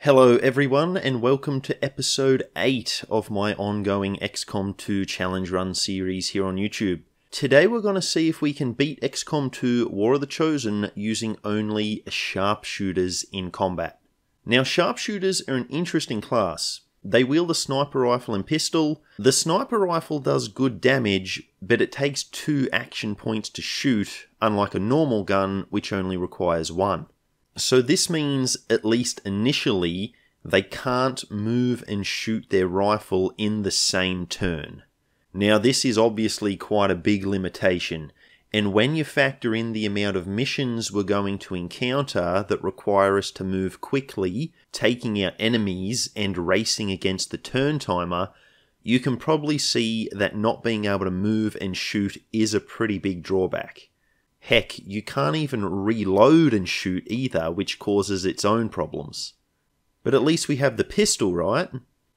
Hello everyone and welcome to episode 8 of my ongoing XCOM 2 challenge run series here on YouTube. Today we're going to see if we can beat XCOM 2 War of the Chosen using only sharpshooters in combat. Now sharpshooters are an interesting class. They wield a sniper rifle and pistol. The sniper rifle does good damage, but it takes 2 action points to shoot, unlike a normal gun which only requires 1. So this means, at least initially, they can't move and shoot their rifle in the same turn. Now this is obviously quite a big limitation, and when you factor in the amount of missions we're going to encounter that require us to move quickly, taking out enemies and racing against the turn timer, you can probably see that not being able to move and shoot is a pretty big drawback. Heck, you can't even reload and shoot either, which causes its own problems. But at least we have the pistol, right?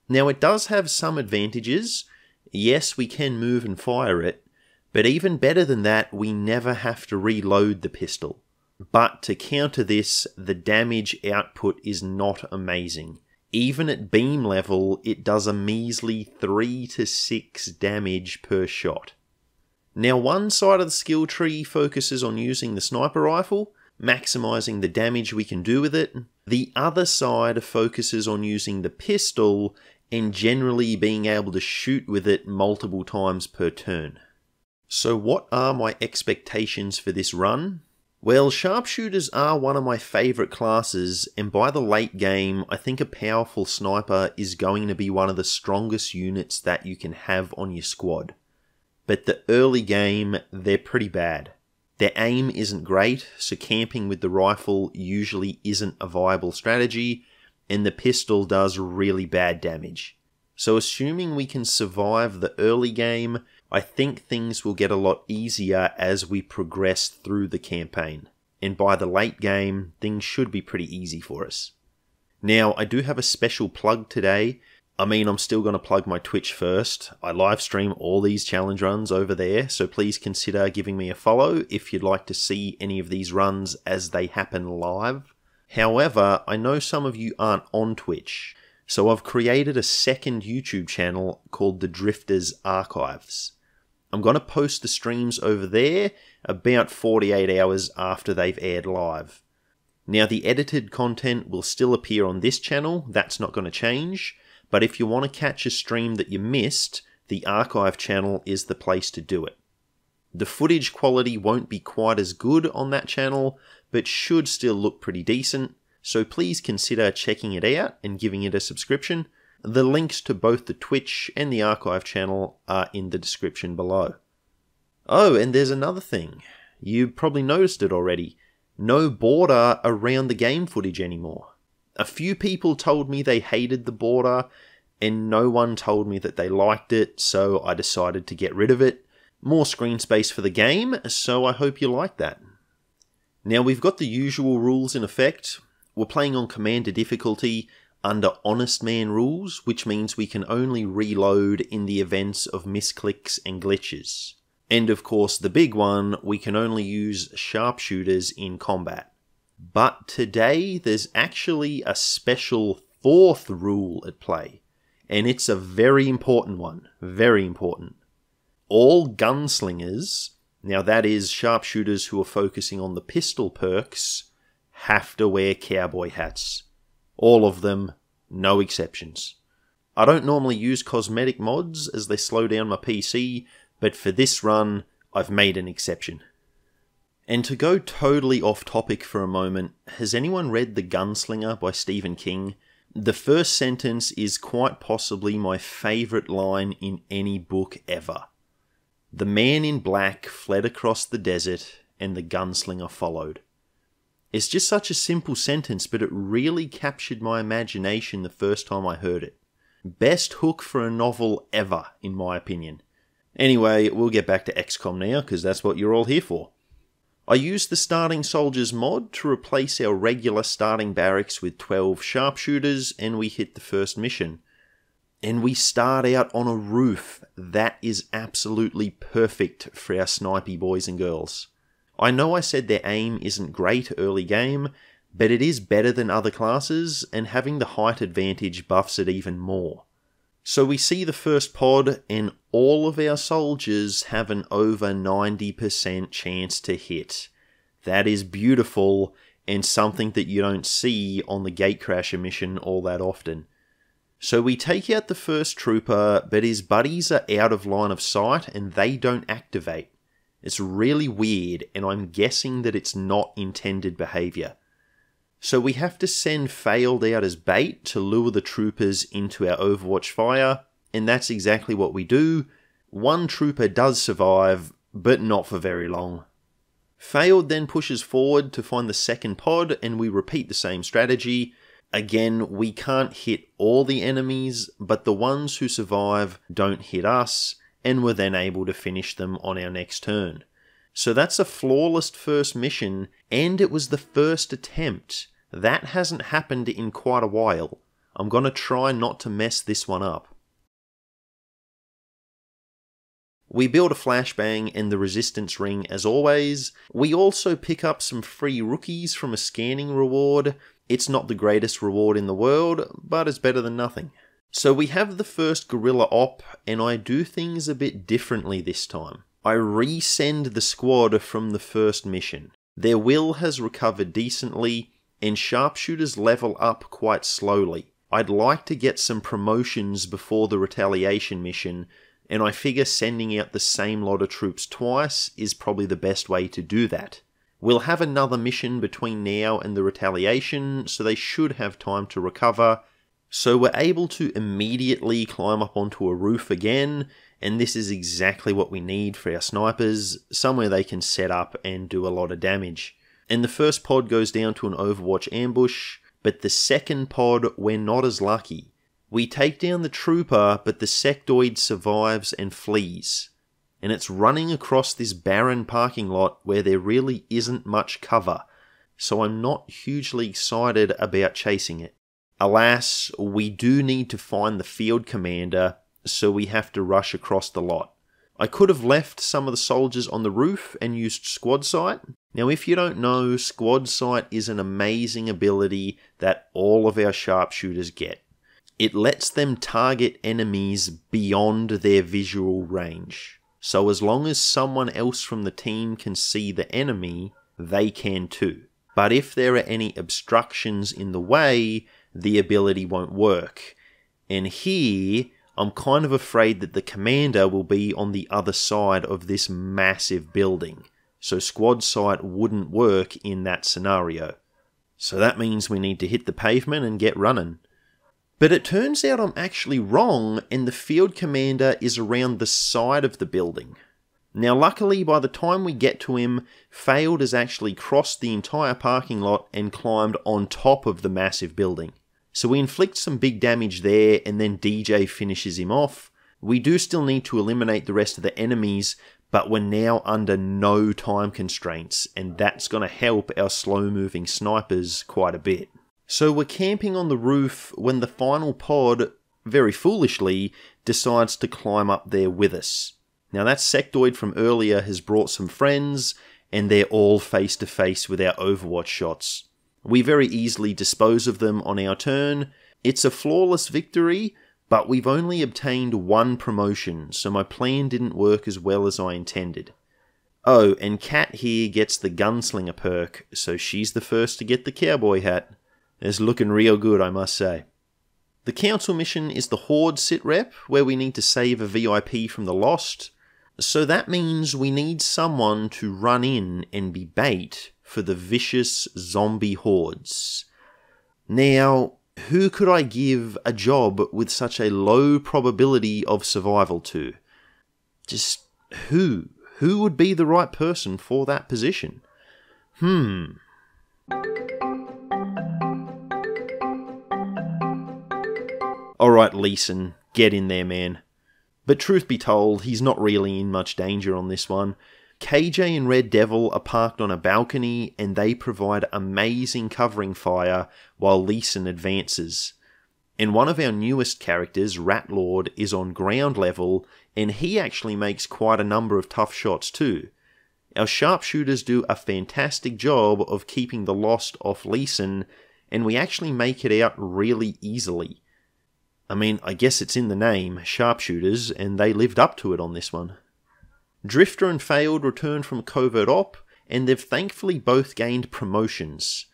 Now it does have some advantages. Yes, we can move and fire it, but even better than that, we never have to reload the pistol. But to counter this, the damage output is not amazing. Even at beam level, it does a measly 3 to 6 damage per shot. Now one side of the skill tree focuses on using the sniper rifle, maximizing the damage we can do with it. The other side focuses on using the pistol and generally being able to shoot with it multiple times per turn. So what are my expectations for this run? Well, sharpshooters are one of my favourite classes, and by the late game, I think a powerful sniper is going to be one of the strongest units that you can have on your squad. But the early game, they're pretty bad. Their aim isn't great, so camping with the rifle usually isn't a viable strategy, and the pistol does really bad damage. So assuming we can survive the early game, I think things will get a lot easier as we progress through the campaign. And by the late game, things should be pretty easy for us. Now, I do have a special plug today. I'm still going to plug my Twitch first. I live stream all these challenge runs over there, so please consider giving me a follow if you'd like to see any of these runs as they happen live. However, I know some of you aren't on Twitch, so I've created a second YouTube channel called The Drifters Archives. I'm going to post the streams over there about 48 hours after they've aired live. Now the edited content will still appear on this channel, that's not going to change. But if you want to catch a stream that you missed, the archive channel is the place to do it. The footage quality won't be quite as good on that channel, but should still look pretty decent, so please consider checking it out and giving it a subscription. The links to both the Twitch and the archive channel are in the description below. Oh, and there's another thing. You probably noticed it already. No border around the game footage anymore. A few people told me they hated the border, and no one told me that they liked it, so I decided to get rid of it. More screen space for the game, so I hope you like that. Now we've got the usual rules in effect. We're playing on Commander difficulty under Honest Man rules, which means we can only reload in the events of misclicks and glitches. And of course the big one, we can only use sharpshooters in combat. But today there's actually a special 4th rule at play, and it's a very important one, very important. All gunslingers, now that is sharpshooters who are focusing on the pistol perks, have to wear cowboy hats. All of them, no exceptions. I don't normally use cosmetic mods as they slow down my PC, but for this run, I've made an exception. And to go totally off topic for a moment, has anyone read The Gunslinger by Stephen King? The first sentence is quite possibly my favourite line in any book ever. The man in black fled across the desert and the gunslinger followed. It's just such a simple sentence, but it really captured my imagination the first time I heard it. Best hook for a novel ever, in my opinion. Anyway, we'll get back to XCOM now, because that's what you're all here for. I used the Starting Soldiers mod to replace our regular starting barracks with 12 sharpshooters, and we hit the first mission. And we start out on a roof. That is absolutely perfect for our snipey boys and girls. I know I said their aim isn't great early game, but it is better than other classes, and having the height advantage buffs it even more. So we see the first pod, and all of our soldiers have an over 90% chance to hit. That is beautiful, and something that you don't see on the Gatecrasher mission all that often. So we take out the first trooper, but his buddies are out of line of sight and they don't activate. It's really weird, and I'm guessing that it's not intended behaviour. So we have to send Failed out as bait to lure the troopers into our Overwatch fire, and that's exactly what we do. One trooper does survive, but not for very long. Failed then pushes forward to find the second pod, and we repeat the same strategy. Again, we can't hit all the enemies, but the ones who survive don't hit us, and we're then able to finish them on our next turn. So that's a flawless first mission, and it was the first attempt. That hasn't happened in quite a while. I'm gonna try not to mess this one up. We build a flashbang and the resistance ring as always. We also pick up some free rookies from a scanning reward. It's not the greatest reward in the world, but it's better than nothing. So we have the first guerrilla op, and I do things a bit differently this time. I resend the squad from the first mission. Their will has recovered decently, and sharpshooters level up quite slowly. I'd like to get some promotions before the retaliation mission, and I figure sending out the same lot of troops twice is probably the best way to do that. We'll have another mission between now and the retaliation, so they should have time to recover. So we're able to immediately climb up onto a roof again, and this is exactly what we need for our snipers, somewhere they can set up and do a lot of damage. And the first pod goes down to an Overwatch ambush, but the second pod we're not as lucky. We take down the trooper, but the sectoid survives and flees. And it's running across this barren parking lot where there really isn't much cover, so I'm not hugely excited about chasing it. Alas, we do need to find the field commander, so we have to rush across the lot. I could have left some of the soldiers on the roof and used Squad Sight. Now if you don't know, Squad Sight is an amazing ability that all of our sharpshooters get. It lets them target enemies beyond their visual range. So as long as someone else from the team can see the enemy, they can too. But if there are any obstructions in the way, the ability won't work. And here, I'm kind of afraid that the commander will be on the other side of this massive building. So Squad Sight wouldn't work in that scenario. So that means we need to hit the pavement and get running. But it turns out I'm actually wrong, and the field commander is around the side of the building. Now luckily, by the time we get to him, Failed has actually crossed the entire parking lot and climbed on top of the massive building. So we inflict some big damage there, and then DJ finishes him off. We do still need to eliminate the rest of the enemies, but we're now under no time constraints, and that's going to help our slow-moving snipers quite a bit. So we're camping on the roof when the final pod, very foolishly, decides to climb up there with us. Now that sectoid from earlier has brought some friends, and they're all face to face with our Overwatch shots. We very easily dispose of them on our turn. It's a flawless victory, but we've only obtained one promotion, so my plan didn't work as well as I intended. Oh, and Kat here gets the Gunslinger perk, so she's the first to get the cowboy hat. It's looking real good, I must say. The council mission is the Horde sitrep, where we need to save a VIP from the Lost. So that means we need someone to run in and be bait for the vicious zombie hordes. Now, who could I give a job with such a low probability of survival to? Just who? Who would be the right person for that position? Alright, Leeson, get in there, man. But truth be told, he's not really in much danger on this one. KJ and Red Devil are parked on a balcony, and they provide amazing covering fire while Leeson advances. And one of our newest characters, Rat Lord, is on ground level, and he actually makes quite a number of tough shots too. Our sharpshooters do a fantastic job of keeping the Lost off Leeson, and we actually make it out really easily. I mean, I guess it's in the name, sharpshooters, and they lived up to it on this one. Drifter and Failed returned from Covert Op, and they've thankfully both gained promotions.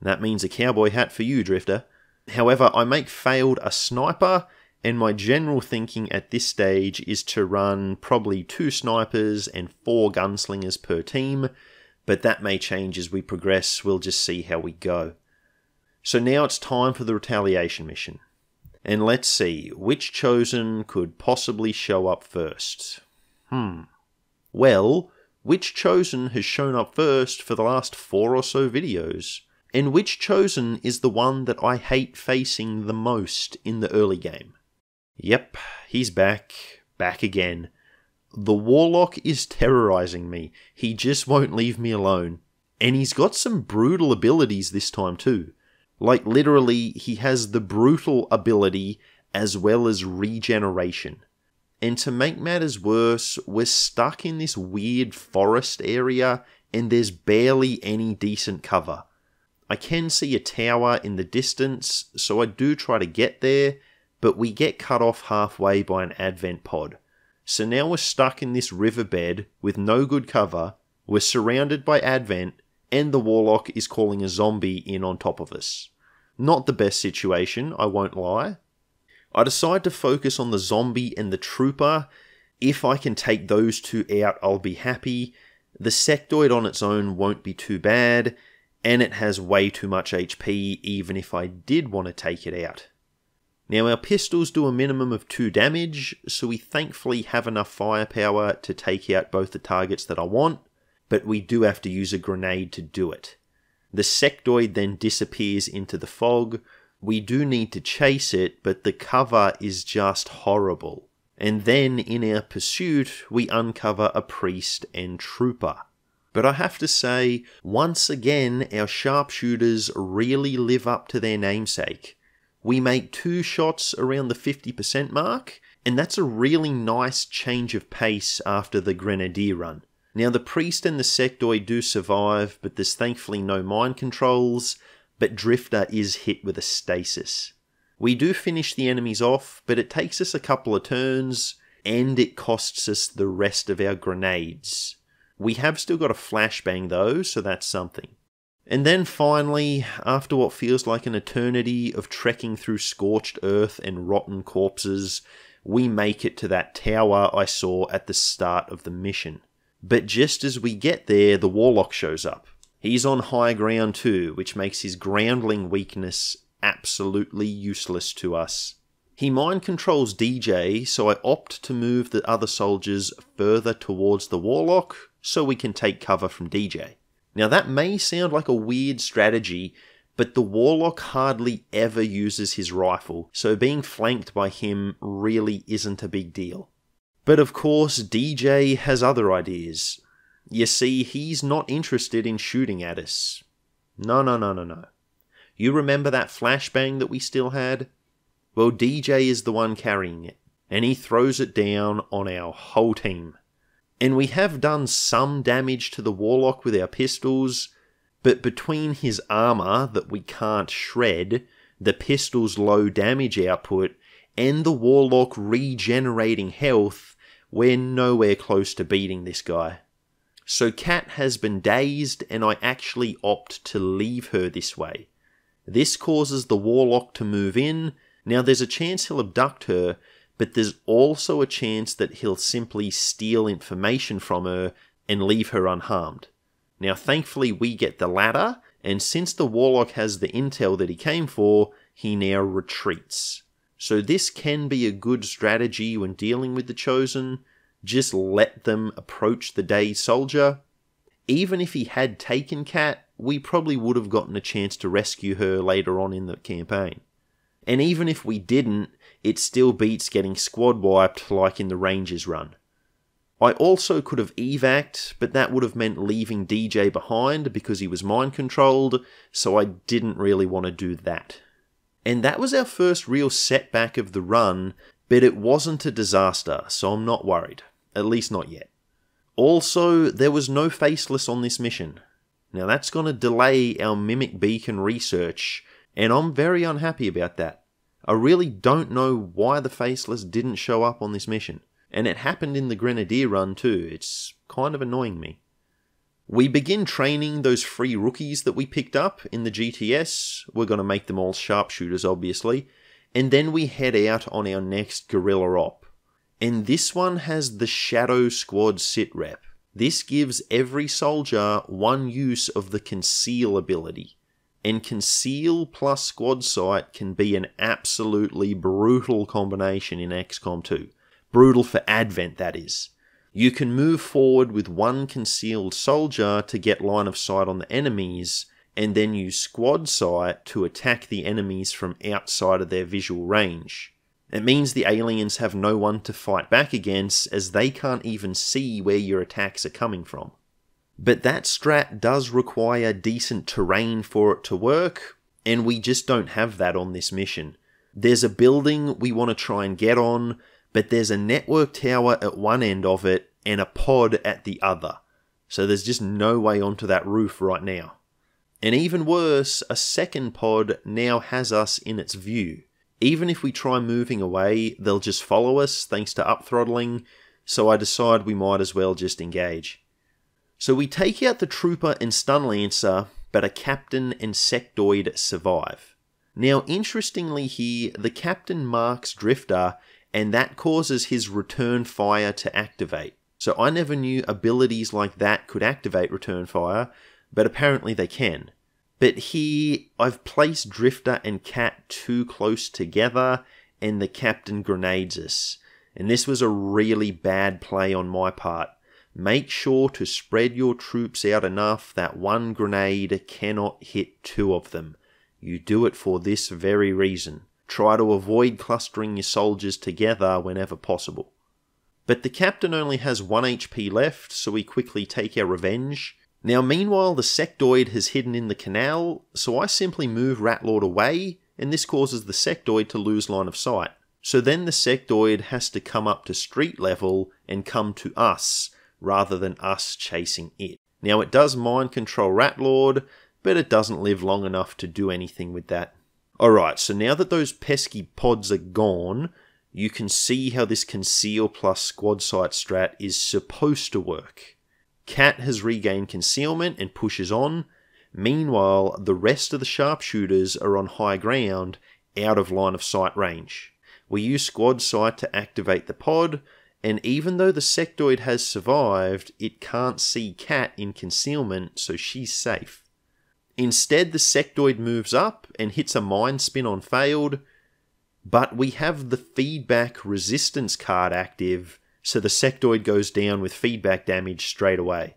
That means a cowboy hat for you, Drifter. However, I make Failed a sniper, and my general thinking at this stage is to run probably 2 snipers and 4 gunslingers per team, but that may change as we progress, we'll just see how we go. So now it's time for the retaliation mission. And let's see, which Chosen could possibly show up first? Well, which Chosen has shown up first for the last 4 or so videos? And which Chosen is the one that I hate facing the most in the early game? Yep, he's back again. The Warlock is terrorizing me. He just won't leave me alone. And he's got some brutal abilities this time too. Like literally, he has the brutal ability as well as regeneration. And to make matters worse, we're stuck in this weird forest area and there's barely any decent cover. I can see a tower in the distance, so I do try to get there, but we get cut off halfway by an advent pod. So now we're stuck in this riverbed with no good cover, we're surrounded by advent, and the Warlock is calling a zombie in on top of us. Not the best situation, I won't lie. I decide to focus on the zombie and the trooper. If I can take those 2 out, I'll be happy. The sectoid on its own won't be too bad, and it has way too much HP even if I did want to take it out. Now our pistols do a minimum of 2 damage, so we thankfully have enough firepower to take out both the targets that I want, but we do have to use a grenade to do it. The sectoid then disappears into the fog. We do need to chase it, but the cover is just horrible. And then in our pursuit, we uncover a priest and trooper. But I have to say, once again, our sharpshooters really live up to their namesake. We make 2 shots around the 50% mark, and that's a really nice change of pace after the grenadier run. Now the priest and the sectoid do survive, but there's thankfully no mind controls, but Drifter is hit with a stasis. We do finish the enemies off, but it takes us a couple of turns, and it costs us the rest of our grenades. We have still got a flashbang though, so that's something. And then finally, after what feels like an eternity of trekking through scorched earth and rotten corpses, we make it to that tower I saw at the start of the mission. But just as we get there, the Warlock shows up. He's on high ground too, which makes his groundling weakness absolutely useless to us. He mind controls DJ, so I opt to move the other soldiers further towards the Warlock so we can take cover from DJ. Now that may sound like a weird strategy, but the Warlock hardly ever uses his rifle, so being flanked by him really isn't a big deal. But of course, DJ has other ideas. You see, he's not interested in shooting at us. No. You remember that flashbang that we still had? Well, DJ is the one carrying it, and he throws it down on our whole team. And we have done some damage to the Warlock with our pistols, but between his armor that we can't shred, the pistol's low damage output, and the Warlock regenerating health, we're nowhere close to beating this guy. So Kat has been dazed, and I actually opt to leave her this way. This causes the Warlock to move in. Now there's a chance he'll abduct her, but there's also a chance that he'll simply steal information from her and leave her unharmed. Now thankfully we get the latter, and since the Warlock has the intel that he came for, he now retreats. So this can be a good strategy when dealing with the Chosen. Just let them approach the dazed soldier. Even if he had taken Kat, we probably would have gotten a chance to rescue her later on in the campaign. And even if we didn't, it still beats getting squad wiped like in the Rangers run. I also could have evac'd, but that would have meant leaving DJ behind because he was mind controlled, so I didn't really want to do that. And that was our first real setback of the run, but it wasn't a disaster, so I'm not worried. At least not yet. Also, there was no faceless on this mission. Now that's going to delay our Mimic Beacon research, and I'm very unhappy about that. I really don't know why the faceless didn't show up on this mission. And it happened in the Grenadier run too. It's kind of annoying me. We begin training those 3 rookies that we picked up in the GTS. We're going to make them all sharpshooters, obviously. And then we head out on our next guerrilla op. And this one has the Shadow Squad sit rep. This gives every soldier 1 use of the Conceal ability. And Conceal plus Squad Sight can be an absolutely brutal combination in XCOM 2. Brutal for Advent, that is. You can move forward with 1 concealed soldier to get line of sight on the enemies, and then use Squad Sight to attack the enemies from outside of their visual range. It means the aliens have no one to fight back against, as they can't even see where your attacks are coming from. But that strat does require decent terrain for it to work, and we just don't have that on this mission. There's a building we want to try and get on, but there's a network tower at one end of it and a pod at the other. So there's just no way onto that roof right now. And even worse, a second pod now has us in its view. Even if we try moving away, they'll just follow us thanks to up-throttling, so I decide we might as well just engage. So we take out the Trooper and Stun Lancer, but a Captain and Sectoid survive. Now interestingly here, the Captain marks Drifter, and that causes his return fire to activate. So I never knew abilities like that could activate return fire, but apparently they can. But here, I've placed Drifter and Cat too close together, and the Captain grenades us. And this was a really bad play on my part. Make sure to spread your troops out enough that 1 grenade cannot hit 2 of them. You do it for this very reason. Try to avoid clustering your soldiers together whenever possible. But the Captain only has 1 HP left, so we quickly take our revenge. Now meanwhile the Sectoid has hidden in the canal, so I simply move Ratlord away, and this causes the Sectoid to lose line of sight. So then the Sectoid has to come up to street level and come to us, rather than us chasing it. Now it does mind control Ratlord, but it doesn't live long enough to do anything with that. Alright, so now that those pesky pods are gone, you can see how this Conceal plus Squad Sight strat is supposed to work. Cat has regained concealment and pushes on. Meanwhile, the rest of the sharpshooters are on high ground, out of line of sight range. We use Squad Sight to activate the pod, and even though the Sectoid has survived, it can't see Cat in concealment, so she's safe. Instead, the Sectoid moves up and hits a mind spin on failed, but we have the feedback resistance card active, so the Sectoid goes down with feedback damage straight away.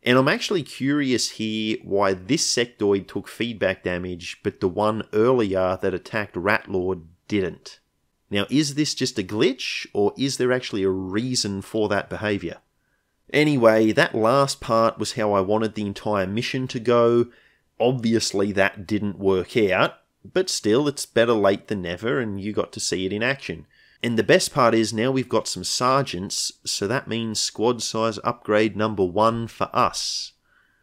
And I'm actually curious here why this Sectoid took feedback damage, but the one earlier that attacked Ratlord didn't. Now, is this just a glitch, or is there actually a reason for that behaviour? Anyway, that last part was how I wanted the entire mission to go. Obviously that didn't work out, but still it's better late than never, and you got to see it in action. And the best part is now we've got some sergeants, so that means squad size upgrade number 1 for us.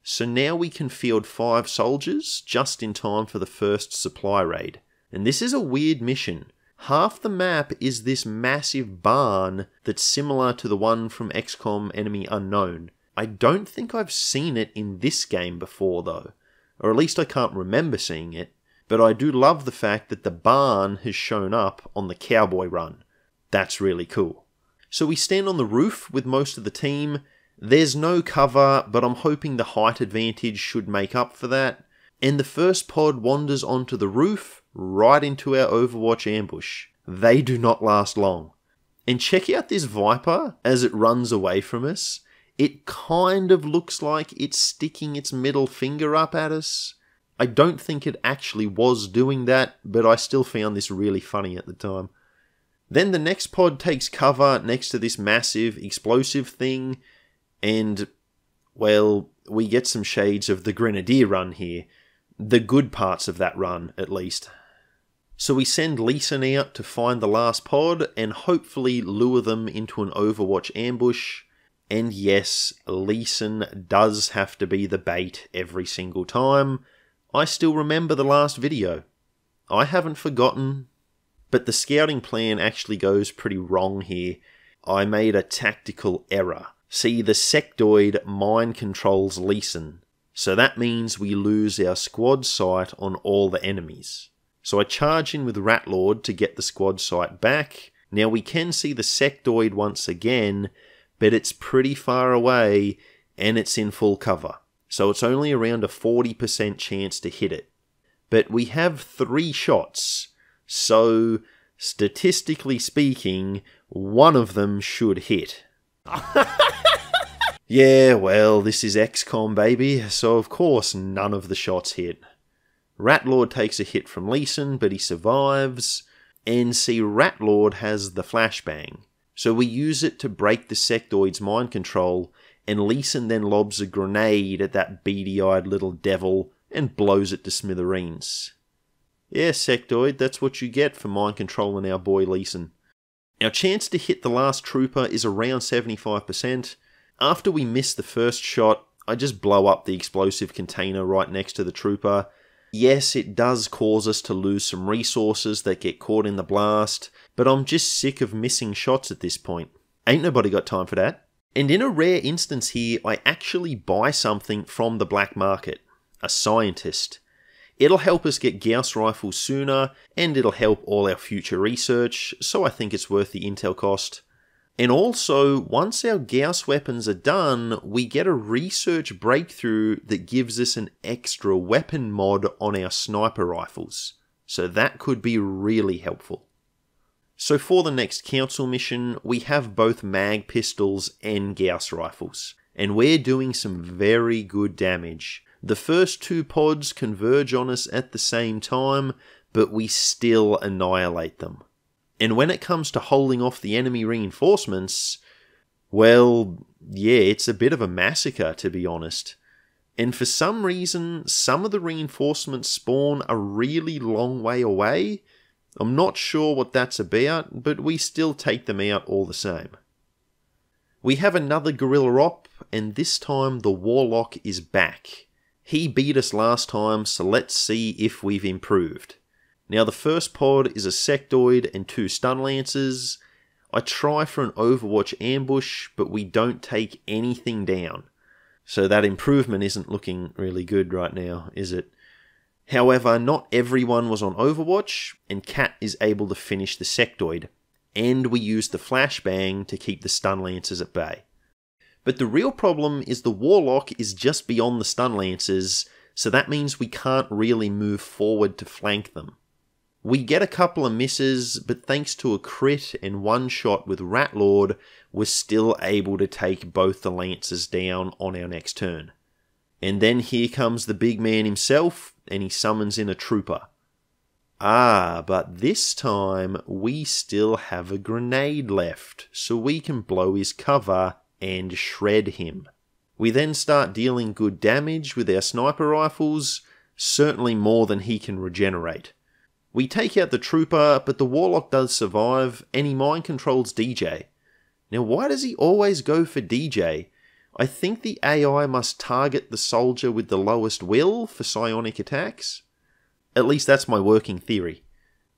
So now we can field 5 soldiers just in time for the first supply raid. And this is a weird mission. Half the map is this massive barn that's similar to the one from XCOM Enemy Unknown. I don't think I've seen it in this game before though. Or at least I can't remember seeing it, but I do love the fact that the barn has shown up on the Cowboy run. That's really cool. So we stand on the roof with most of the team. There's no cover, but I'm hoping the height advantage should make up for that. And the first pod wanders onto the roof, right into our Overwatch ambush. They do not last long. And check out this Viper as it runs away from us. It kind of looks like it's sticking its middle finger up at us. I don't think it actually was doing that, but I still found this really funny at the time. Then the next pod takes cover next to this massive explosive thing, and, well, we get some shades of the Grenadier run here. The good parts of that run, at least. So we send Leeson out to find the last pod, and hopefully lure them into an Overwatch ambush. And yes, Leeson does have to be the bait every single time. I still remember the last video. I haven't forgotten. But the scouting plan actually goes pretty wrong here. I made a tactical error. See, the sectoid mind controls Leeson, so that means we lose our squad sight on all the enemies. So I charge in with Ratlord to get the squad sight back. Now we can see the sectoid once again, but it's pretty far away and it's in full cover. So it's only around a 40% chance to hit it. But we have 3 shots, so statistically speaking, one of them should hit. Yeah, well, this is XCOM, baby, so of course none of the shots hit. Ratlord takes a hit from Leeson, but he survives. And see, Ratlord has the flashbang, so we use it to break the sectoid's mind control, and Leeson then lobs a grenade at that beady-eyed little devil and blows it to smithereens. Yeah, sectoid, that's what you get for mind controlling our boy Leeson. Our chance to hit the last trooper is around 75%. After we miss the first shot, I just blow up the explosive container right next to the trooper. Yes, it does cause us to lose some resources that get caught in the blast, but I'm just sick of missing shots at this point. Ain't nobody got time for that. And in a rare instance here, I actually buy something from the black market. A scientist. It'll help us get Gauss rifles sooner, and it'll help all our future research, so I think it's worth the intel cost. And also, once our Gauss weapons are done, we get a research breakthrough that gives us an extra weapon mod on our sniper rifles. So that could be really helpful. So for the next council mission, we have both mag pistols and Gauss rifles. And we're doing some very good damage. The first 2 pods converge on us at the same time, but we still annihilate them. And when it comes to holding off the enemy reinforcements, well, yeah, it's a bit of a massacre, to be honest. And for some reason, some of the reinforcements spawn a really long way away. I'm not sure what that's about, but we still take them out all the same. We have another guerrilla op, and this time the Warlock is back. He beat us last time, so let's see if we've improved. Now the first pod is a sectoid and 2 stun lancers. I try for an Overwatch ambush, but we don't take anything down. So that improvement isn't looking really good right now, is it? However, not everyone was on Overwatch, and Cat is able to finish the sectoid. And we use the flashbang to keep the stun lancers at bay. But the real problem is the Warlock is just beyond the stun lancers, so that means we can't really move forward to flank them. We get a couple of misses, but thanks to a crit and 1 shot with Ratlord, we're still able to take both the lancers down on our next turn. And then here comes the big man himself, and he summons in a trooper. Ah, but this time we still have a grenade left, so we can blow his cover and shred him. We then start dealing good damage with our sniper rifles, certainly more than he can regenerate. We take out the trooper, but the Warlock does survive, and he mind controls DJ. Now why does he always go for DJ? I think the AI must target the soldier with the lowest will for psionic attacks. At least that's my working theory.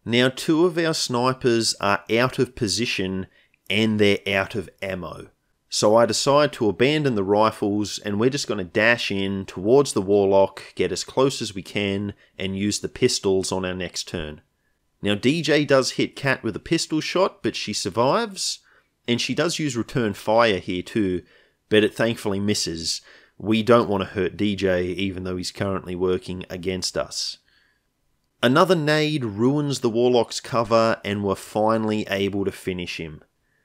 Now 2 of our snipers are out of position, and they're out of ammo. So I decide to abandon the rifles, and we're just going to dash in towards the Warlock, get as close as we can, and use the pistols on our next turn. Now DJ does hit Cat with a pistol shot, but she survives, and she does use return fire here too, but it thankfully misses. We don't want to hurt DJ, even though he's currently working against us. Another nade ruins the Warlock's cover, and we're finally able to finish him.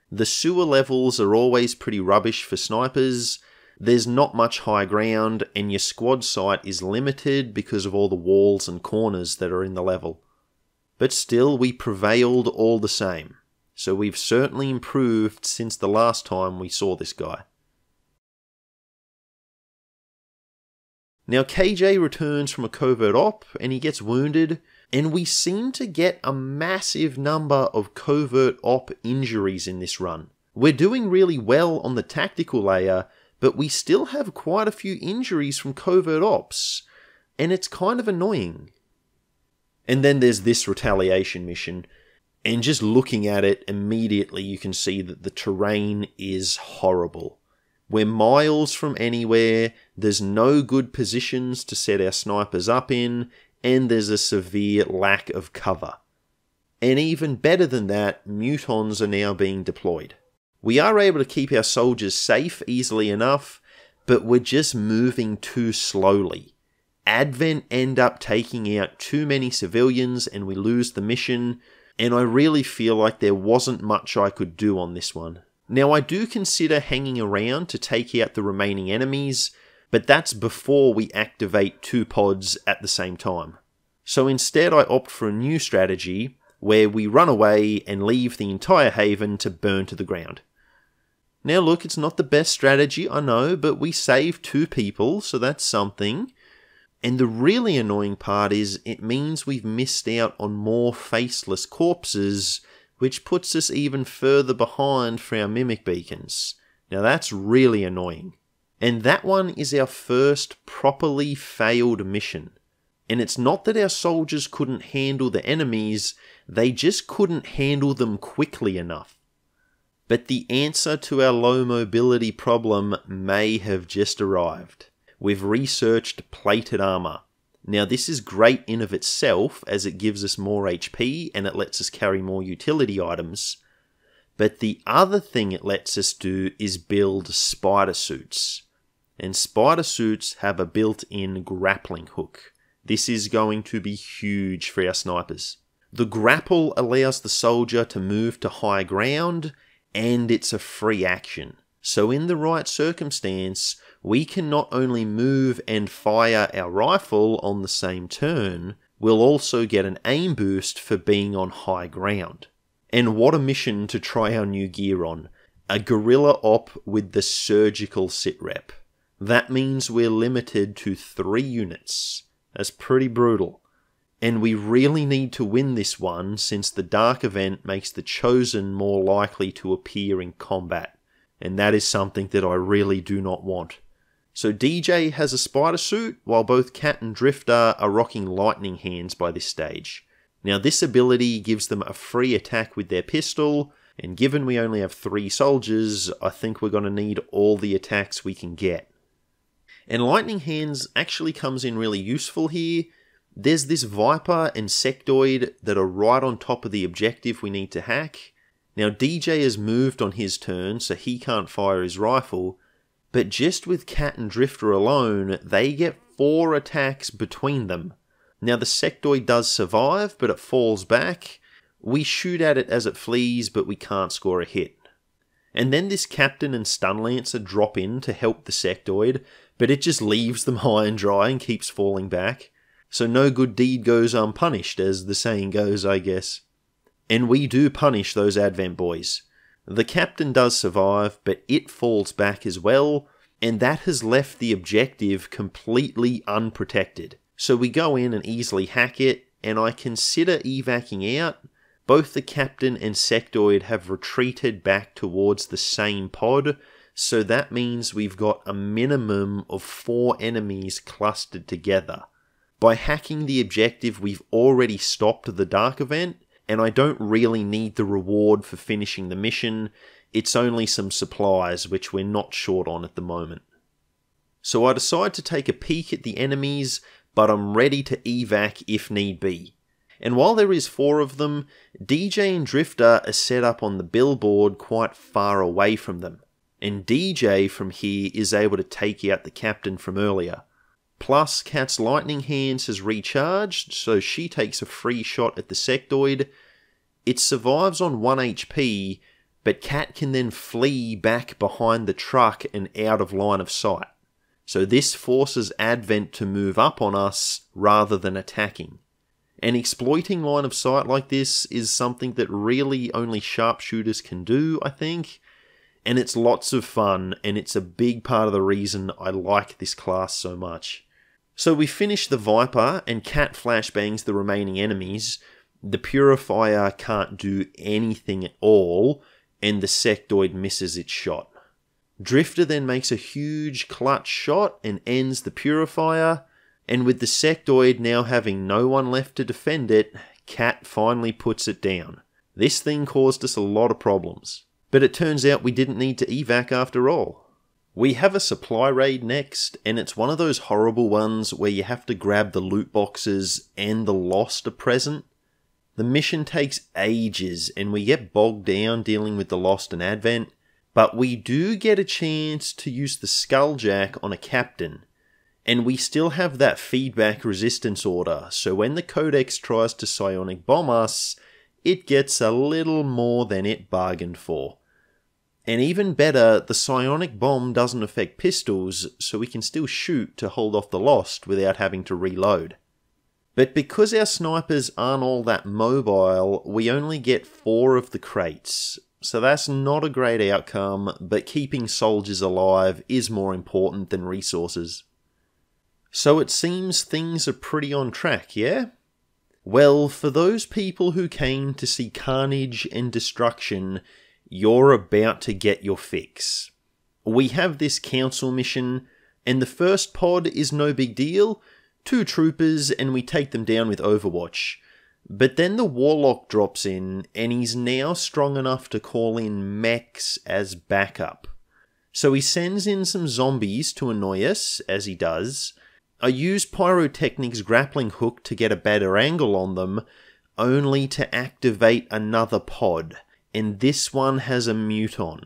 The sewer levels are always pretty rubbish for snipers. There's not much high ground, and your squad sight is limited because of all the walls and corners that are in the level. But still, we prevailed all the same. So we've certainly improved since the last time we saw this guy. Now KJ returns from a covert op, and he gets wounded, and we seem to get a massive number of covert op injuries in this run. We're doing really well on the tactical layer, but we still have quite a few injuries from covert ops, and it's kind of annoying. And then there's this retaliation mission, and just looking at it immediately you can see that the terrain is horrible. We're miles from anywhere, there's no good positions to set our snipers up in, and there's a severe lack of cover. And even better than that, mutons are now being deployed. We are able to keep our soldiers safe easily enough, but we're just moving too slowly. Advent end up taking out too many civilians and we lose the mission, and I really feel like there wasn't much I could do on this one. Now I do consider hanging around to take out the remaining enemies, but that's before we activate 2 pods at the same time. So instead I opt for a new strategy, where we run away and leave the entire haven to burn to the ground. Now look, it's not the best strategy, I know, but we saved 2 people, so that's something. And the really annoying part is it means we've missed out on more faceless corpses, which puts us even further behind for our mimic beacons. Now that's really annoying. And that one is our first properly failed mission. And it's not that our soldiers couldn't handle the enemies, they just couldn't handle them quickly enough. But the answer to our low mobility problem may have just arrived. We've researched plated armor. Now this is great in of itself as it gives us more HP and it lets us carry more utility items. But the other thing it lets us do is build spider suits. And spider suits have a built-in grappling hook. This is going to be huge for our snipers. The grapple allows the soldier to move to high ground, and it's a free action. So in the right circumstance, we can not only move and fire our rifle on the same turn, we'll also get an aim boost for being on high ground. And what a mission to try our new gear on. A guerrilla op with the surgical sitrep. That means we're limited to 3 units. That's pretty brutal. And we really need to win this one since the Dark event makes the Chosen more likely to appear in combat. And that is something that I really do not want. So DJ has a spider suit, while both Cat and Drifter are rocking lightning hands by this stage. Now this ability gives them a free attack with their pistol, and given we only have 3 soldiers, I think we're going to need all the attacks we can get. And lightning hands actually comes in really useful here. There's this Viper and Sectoid that are right on top of the objective we need to hack. Now DJ has moved on his turn, so he can't fire his rifle, but just with Cat and Drifter alone, they get 4 attacks between them. Now the Sectoid does survive, but it falls back. We shoot at it as it flees, but we can't score a hit. And then this Captain and Stunlancer drop in to help the Sectoid, but it just leaves them high and dry and keeps falling back. So no good deed goes unpunished, as the saying goes, I guess. And we do punish those Advent boys. The Captain does survive, but it falls back as well, and that has left the objective completely unprotected. So we go in and easily hack it, and I consider evacing out. Both the Captain and Sectoid have retreated back towards the same pod, so that means we've got a minimum of 4 enemies clustered together. By hacking the objective, we've already stopped the Dark event, and I don't really need the reward for finishing the mission. It's only some supplies, which we're not short on at the moment. So I decide to take a peek at the enemies, but I'm ready to evac if need be. And while there is 4 of them, DJ and Drifter are set up on the billboard quite far away from them. And DJ from here is able to take out the Captain from earlier. Plus, Cat's lightning hands has recharged, so she takes a free shot at the Sectoid. It survives on 1 HP, but Cat can then flee back behind the truck and out of line of sight. So this forces Advent to move up on us rather than attacking. And exploiting line of sight like this is something that really only sharpshooters can do, I think. And it's lots of fun, and it's a big part of the reason I like this class so much. So we finish the Viper, and Cat flashbangs the remaining enemies. The Purifier can't do anything at all, and the sectoid misses its shot. Drifter then makes a huge clutch shot and ends the purifier, and with the sectoid now having no one left to defend it, Cat finally puts it down. This thing caused us a lot of problems, but it turns out we didn't need to evac after all. We have a supply raid next, and it's one of those horrible ones where you have to grab the loot boxes and the Lost are present. The mission takes ages and we get bogged down dealing with the Lost and Advent, but we do get a chance to use the Skulljack on a captain, and we still have that feedback resistance order, so when the Codex tries to psionic bomb us, it gets a little more than it bargained for. And even better, the psionic bomb doesn't affect pistols, so we can still shoot to hold off the Lost without having to reload. But because our snipers aren't all that mobile, we only get 4 of the crates, so that's not a great outcome, but keeping soldiers alive is more important than resources. So it seems things are pretty on track, yeah? Well, for those people who came to see carnage and destruction, you're about to get your fix. We have this council mission, and the first pod is no big deal, 2 troopers and we take them down with Overwatch. But then the Warlock drops in, and he's now strong enough to call in mechs as backup. So he sends in some zombies to annoy us, as he does. I use Pyrotechnic's grappling hook to get a better angle on them, only to activate another pod, and this one has a muton.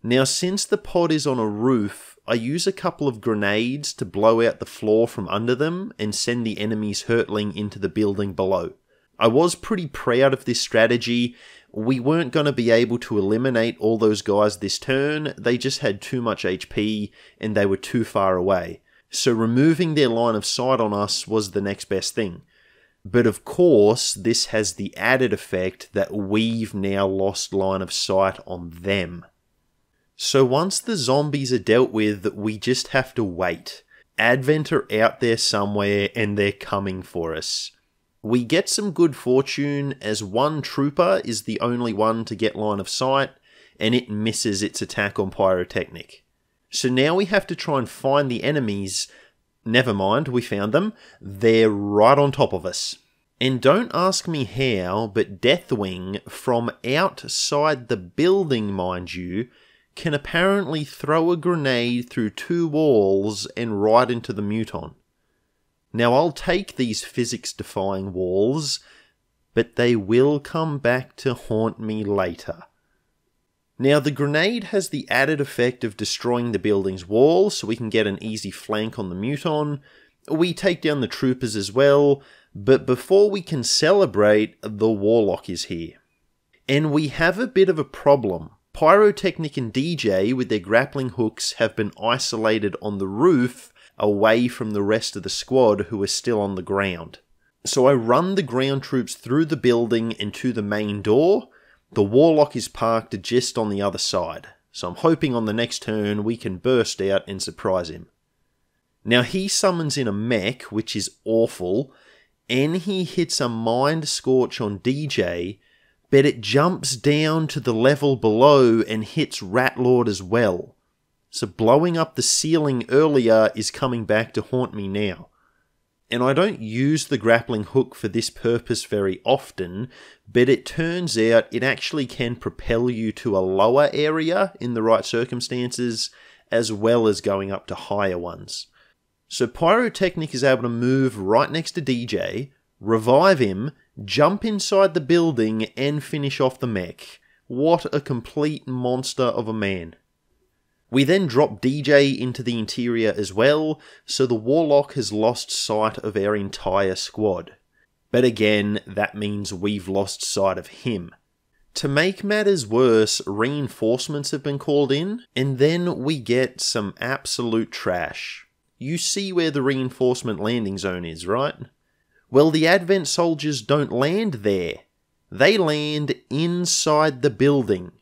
Now since the pod is on a roof, I use a couple of grenades to blow out the floor from under them and send the enemies hurtling into the building below. I was pretty proud of this strategy. We weren't going to be able to eliminate all those guys this turn, they just had too much HP and they were too far away. So removing their line of sight on us was the next best thing. But of course, this has the added effect that we've now lost line of sight on them. So once the zombies are dealt with, we just have to wait. Advent are out there somewhere and they're coming for us. We get some good fortune as one trooper is the only one to get line of sight, and it misses its attack on Pyrotechnic. So now we have to try and find the enemies. Never mind, we found them. They're right on top of us. And don't ask me how, but Deathwing, from outside the building mind you, can apparently throw a grenade through 2 walls and right into the muton. Now I'll take these physics-defying walls, but they will come back to haunt me later. Now the grenade has the added effect of destroying the building's wall, so we can get an easy flank on the muton. We take down the troopers as well, but before we can celebrate, the Warlock is here. And we have a bit of a problem. Pyrotechnic and DJ with their grappling hooks have been isolated on the roof away from the rest of the squad who are still on the ground. So I run the ground troops through the building and to the main door. The Warlock is parked just on the other side, so I'm hoping on the next turn we can burst out and surprise him. Now he summons in a mech, which is awful, and he hits a Mind Scorch on DJ, but it jumps down to the level below and hits Ratlord as well. So blowing up the ceiling earlier is coming back to haunt me now. And I don't use the grappling hook for this purpose very often, but it turns out it actually can propel you to a lower area in the right circumstances, as well as going up to higher ones. So Pyrotechnic is able to move right next to DJ, revive him, jump inside the building, and finish off the mech. What a complete monster of a man. We then drop DJ into the interior as well, so the Warlock has lost sight of our entire squad. But again, that means we've lost sight of him. To make matters worse, reinforcements have been called in, and then we get some absolute trash. You see where the reinforcement landing zone is, right? Well, the Advent soldiers don't land there. They land inside the building.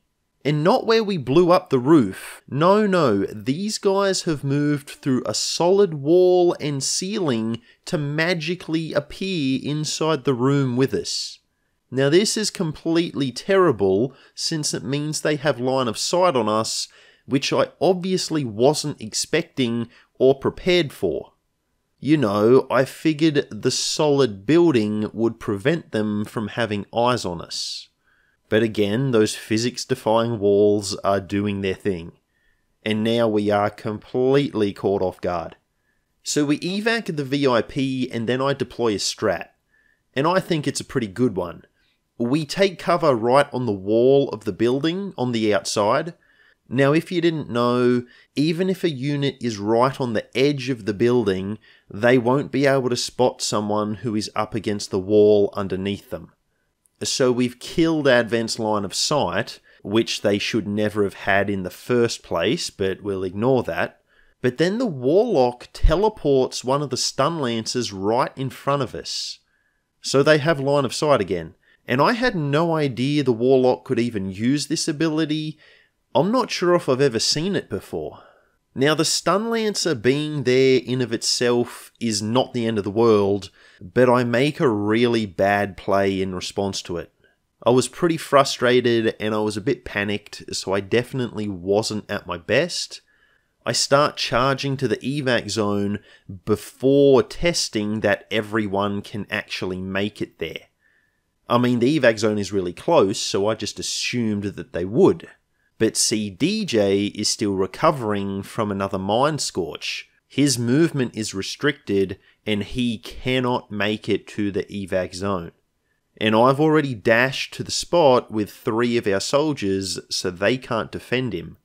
And not where we blew up the roof. No, these guys have moved through a solid wall and ceiling to magically appear inside the room with us. Now this is completely terrible since it means they have line of sight on us, which I obviously wasn't expecting or prepared for. You know, I figured the solid building would prevent them from having eyes on us. But again, those physics-defying walls are doing their thing. And now we are completely caught off guard. So we evac the VIP and then I deploy a strat. And I think it's a pretty good one. We take cover right on the wall of the building on the outside. Now if you didn't know, even if a unit is right on the edge of the building, they won't be able to spot someone who is up against the wall underneath them. So we've killed Advent's line of sight, which they should never have had in the first place, but we'll ignore that. But then the Warlock teleports one of the stun lancers right in front of us. So they have line of sight again. And I had no idea the Warlock could even use this ability. I'm not sure if I've ever seen it before. Now the stun lancer being there in of itself is not the end of the world, but I make a really bad play in response to it. I was pretty frustrated and I was a bit panicked, so I definitely wasn't at my best. I start charging to the evac zone before testing that everyone can actually make it there. I mean, the evac zone is really close, so I just assumed that they would. But see, DJ is still recovering from another mind scorch. His movement is restricted and he cannot make it to the evac zone. And I've already dashed to the spot with 3 of our soldiers, so they can't defend him.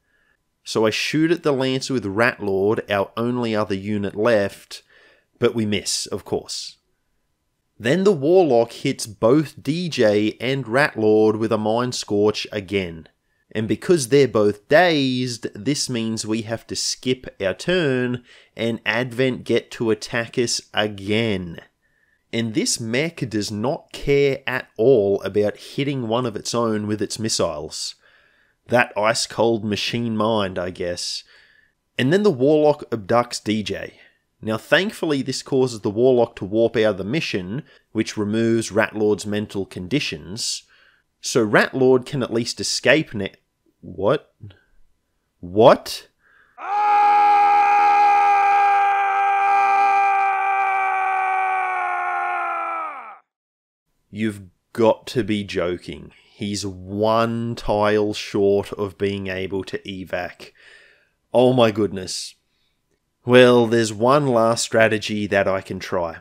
So I shoot at the Lancer with Ratlord, our only other unit left, but we miss, of course. Then the Warlock hits both DJ and Ratlord with a Mind Scorch again. And because they're both dazed, this means we have to skip our turn and Advent get to attack us again. And this mech does not care at all about hitting one of its own with its missiles. That ice-cold machine mind, I guess. And then the Warlock abducts DJ. Now thankfully this causes the Warlock to warp out of the mission, which removes Ratlord's mental conditions. So Ratlord can at least escape What? What? You've got to be joking. He's 1 tile short of being able to evac. Oh my goodness. Well, there's one last strategy that I can try.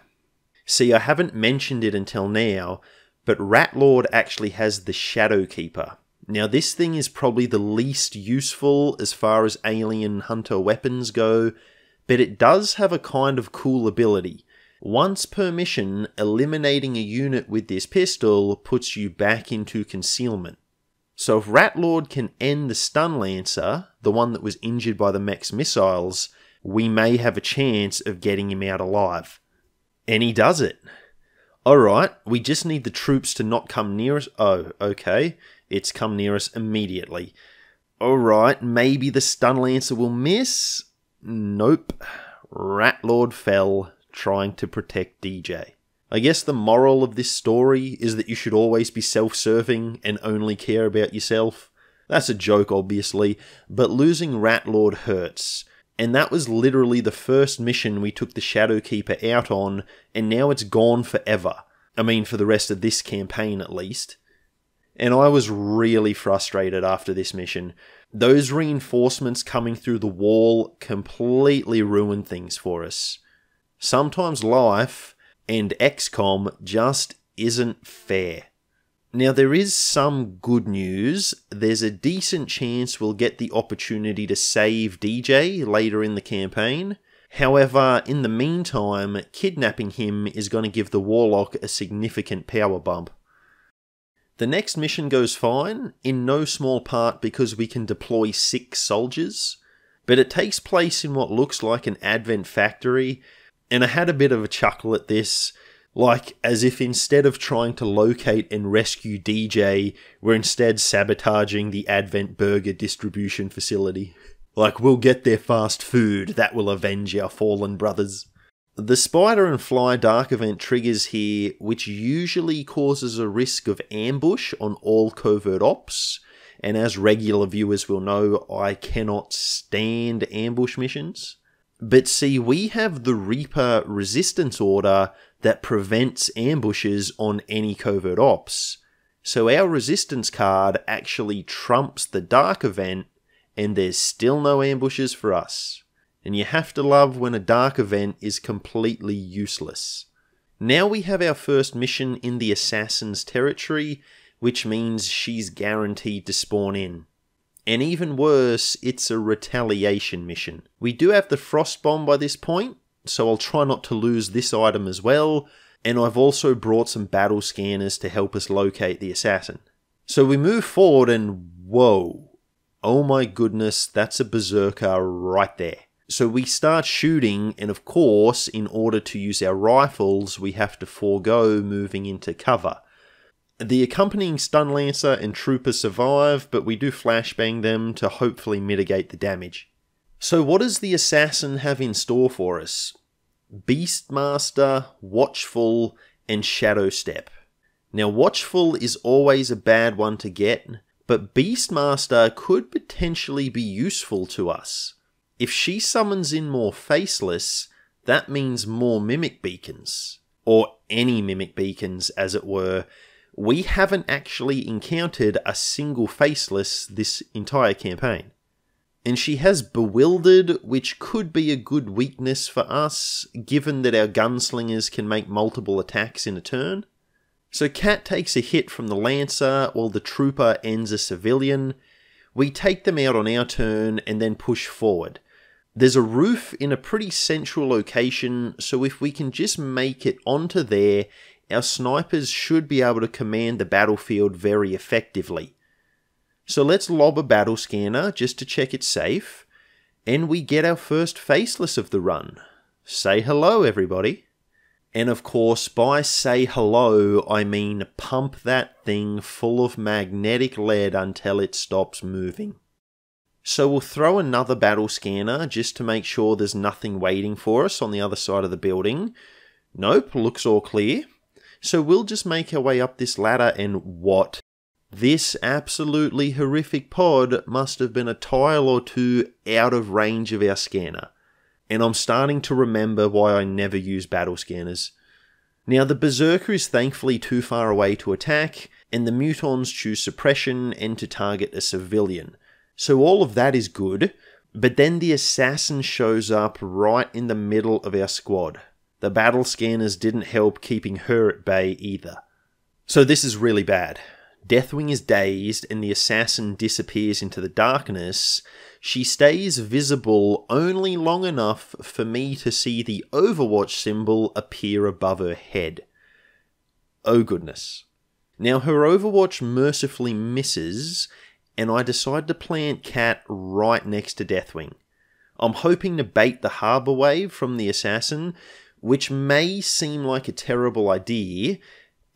See, I haven't mentioned it until now, but Ratlord actually has the Shadow Keeper. Now this thing is probably the least useful as far as alien hunter weapons go, but it does have a kind of cool ability. Once per mission, eliminating a unit with this pistol puts you back into concealment. So if Ratlord can end the stun lancer, the one that was injured by the mech's missiles, we may have a chance of getting him out alive. And he does it. Alright, we just need the troops to not come near us. Oh, okay. It's come near us immediately. Alright, maybe the stun lancer will miss? Nope. Ratlord fell, trying to protect DJ. I guess the moral of this story is that you should always be self-serving and only care about yourself. That's a joke, obviously, but losing Ratlord hurts. And that was literally the first mission we took the Shadow Keeper out on, and now it's gone forever. I mean, for the rest of this campaign at least. And I was really frustrated after this mission. Those reinforcements coming through the wall completely ruined things for us. Sometimes life and XCOM just isn't fair. Now there is some good news. There's a decent chance we'll get the opportunity to save DJ later in the campaign. However, in the meantime, kidnapping him is going to give the Warlock a significant power bump. The next mission goes fine, in no small part because we can deploy 6 soldiers, but it takes place in what looks like an Advent factory, and I had a bit of a chuckle at this, like as if instead of trying to locate and rescue DJ, we're instead sabotaging the Advent burger distribution facility. Like, we'll get their fast food, that will avenge our fallen brothers. The spider and fly dark event triggers here, which usually causes a risk of ambush on all covert ops, and as regular viewers will know, I cannot stand ambush missions. But see, we have the Reaper resistance order that prevents ambushes on any covert ops. So our resistance card actually trumps the dark event, and there's still no ambushes for us. And you have to love when a dark event is completely useless. Now we have our first mission in the assassin's territory, which means she's guaranteed to spawn in. And even worse, it's a retaliation mission. We do have the frost bomb by this point, so I'll try not to lose this item as well, and I've also brought some battle scanners to help us locate the assassin. So we move forward and whoa, oh my goodness, that's a berserker right there. So we start shooting, and of course, in order to use our rifles, we have to forego moving into cover. The accompanying stun lancer and trooper survive, but we do flashbang them to hopefully mitigate the damage. So what does the assassin have in store for us? Beastmaster, Watchful, and Shadow Step. Now Watchful is always a bad one to get, but Beastmaster could potentially be useful to us. If she summons in more Faceless, that means more Mimic Beacons. Or any Mimic Beacons, as it were. We haven't actually encountered a single Faceless this entire campaign. And she has Bewildered, which could be a good weakness for us, given that our gunslingers can make multiple attacks in a turn. So Cat takes a hit from the Lancer, while the Trooper ends a civilian. We take them out on our turn, and then push forward. There's a roof in a pretty central location, so if we can just make it onto there, our snipers should be able to command the battlefield very effectively. So let's lob a battle scanner just to check it's safe, and we get our first Faceless of the run. Say hello, everybody. And of course, by say hello, I mean pump that thing full of magnetic lead until it stops moving. So we'll throw another battle scanner just to make sure there's nothing waiting for us on the other side of the building. Nope, looks all clear. So we'll just make our way up this ladder, and what? This absolutely horrific pod must have been a tile or two out of range of our scanner. And I'm starting to remember why I never use battle scanners. Now the Berserker is thankfully too far away to attack, and the Mutons choose suppression and to target a civilian. So all of that is good, but then the Assassin shows up right in the middle of our squad. The battle scanners didn't help keeping her at bay either. So this is really bad. Deathwing is dazed and the Assassin disappears into the darkness. She stays visible only long enough for me to see the Overwatch symbol appear above her head. Oh goodness. Now her Overwatch mercifully misses, and I decide to plant Cat right next to Deathwing. I'm hoping to bait the Harbour Wave from the Assassin, which may seem like a terrible idea,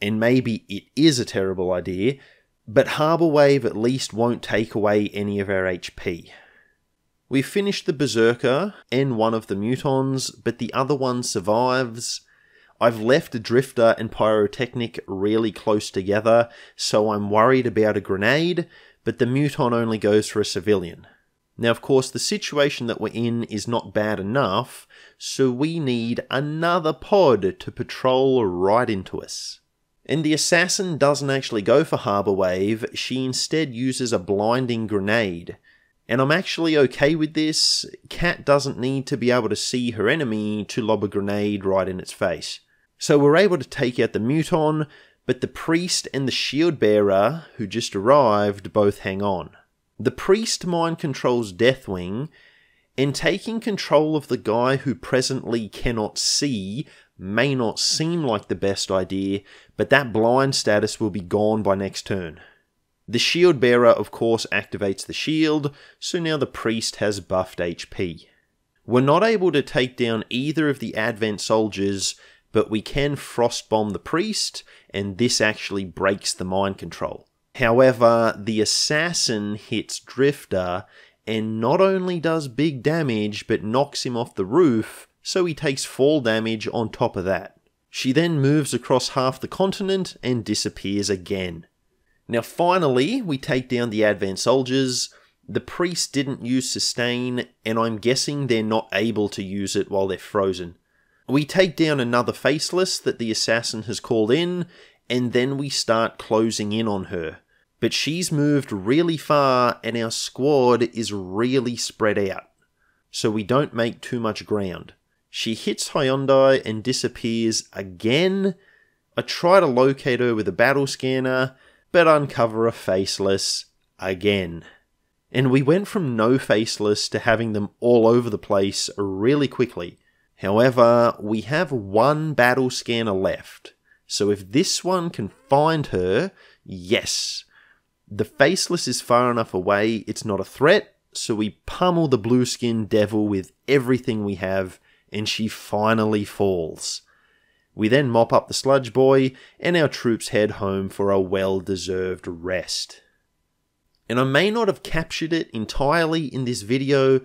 and maybe it is a terrible idea, but Harbour Wave at least won't take away any of our HP. We finished the Berserker and one of the Mutons, but the other one survives. I've left Drifter and Pyrotechnic really close together, so I'm worried about a grenade, but the Muton only goes for a civilian. Now, of course, the situation that we're in is not bad enough, so we need another pod to patrol right into us. And the Assassin doesn't actually go for Harbour Wave, she instead uses a blinding grenade. And I'm actually okay with this. Cat doesn't need to be able to see her enemy to lob a grenade right in its face. So we're able to take out the Muton, but the Priest and the Shield Bearer, who just arrived, both hang on. The Priest mind controls Deathwing, and taking control of the guy who presently cannot see may not seem like the best idea, but that blind status will be gone by next turn. The Shield Bearer, of course, activates the shield, so now the Priest has buffed HP. We're not able to take down either of the Advent soldiers, but we can frostbomb the Priest, and this actually breaks the mind control. However, the Assassin hits Drifter, and not only does big damage, but knocks him off the roof, so he takes fall damage on top of that. She then moves across half the continent and disappears again. Now finally, we take down the advanced soldiers. The priest didn't use sustain, and I'm guessing they're not able to use it while they're frozen. We take down another faceless that the assassin has called in, and then we start closing in on her. But she's moved really far, and our squad is really spread out, so we don't make too much ground. She hits Hyundai and disappears again. I try to locate her with a battle scanner, but uncover a faceless again. And we went from no faceless to having them all over the place really quickly. However, we have one battle scanner left, so if this one can find her, yes. The faceless is far enough away, it's not a threat, so we pummel the blue-skinned devil with everything we have, and she finally falls. We then mop up the sludge boy, and our troops head home for a well-deserved rest. And I may not have captured it entirely in this video,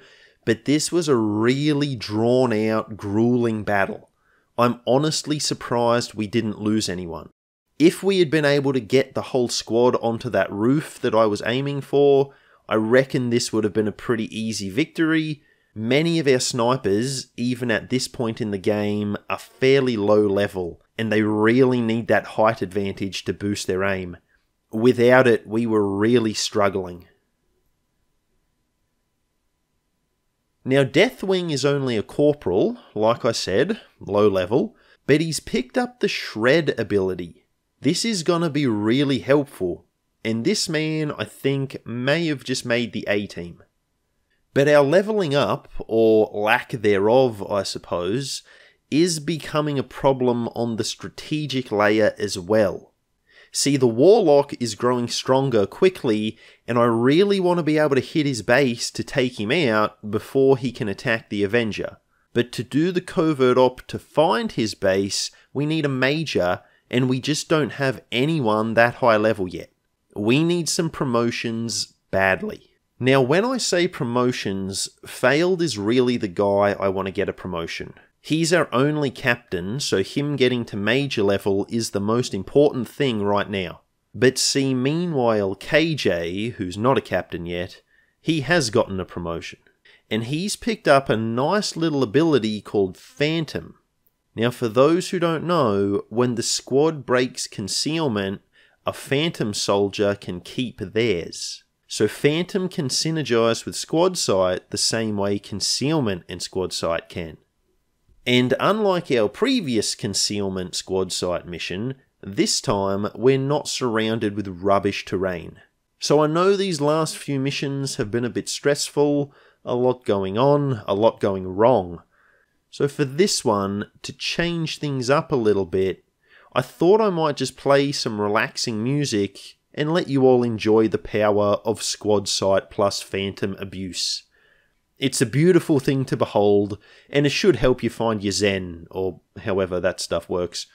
but this was a really drawn-out, grueling battle. I'm honestly surprised we didn't lose anyone. If we had been able to get the whole squad onto that roof that I was aiming for, I reckon this would have been a pretty easy victory. Many of our snipers, even at this point in the game, are fairly low level, and they really need that height advantage to boost their aim. Without it, we were really struggling. Now, Deathwing is only a corporal, like I said, low level, but he's picked up the Shred ability. This is gonna be really helpful, and this man, I think, may have just made the A-team. But our leveling up, or lack thereof, I suppose, is becoming a problem on the strategic layer as well. See, the Warlock is growing stronger quickly, and I really want to be able to hit his base to take him out before he can attack the Avenger. But to do the covert op to find his base, we need a Major, and we just don't have anyone that high level yet. We need some promotions badly. Now, when I say promotions, Failed is really the guy I want to get a promotion. He's our only captain, so him getting to major level is the most important thing right now. But see, meanwhile, KJ, who's not a captain yet, he has gotten a promotion. And he's picked up a nice little ability called Phantom. Now, for those who don't know, when the squad breaks concealment, a Phantom soldier can keep theirs. So Phantom can synergize with Squad Sight the same way Concealment and Squad Sight can. And unlike our previous Concealment Squad Sight mission, this time we're not surrounded with rubbish terrain. So I know these last few missions have been a bit stressful, a lot going on, a lot going wrong. So for this one, to change things up a little bit, I thought I might just play some relaxing music and let you all enjoy the power of Squad Sight plus Phantom abuse. It's a beautiful thing to behold, and it should help you find your zen, or however that stuff works.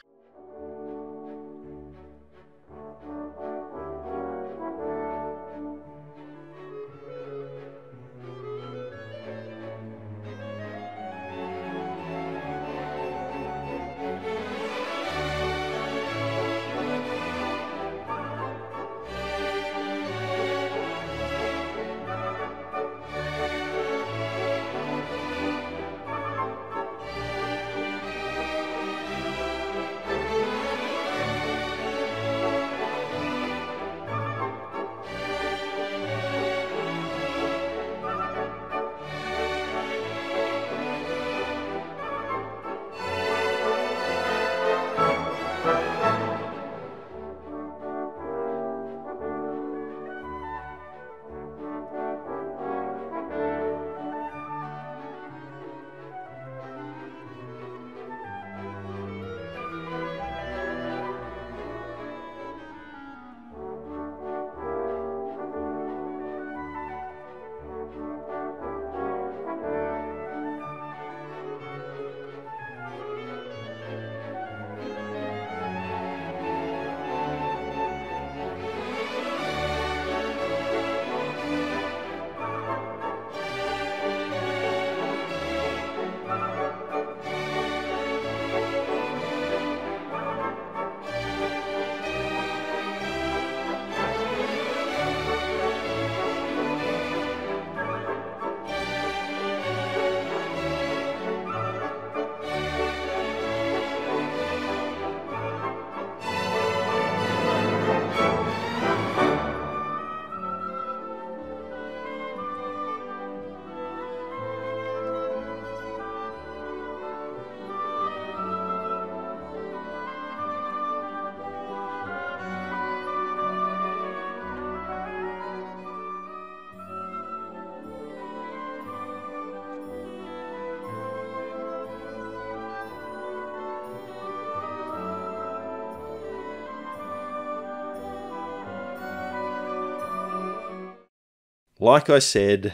Like I said,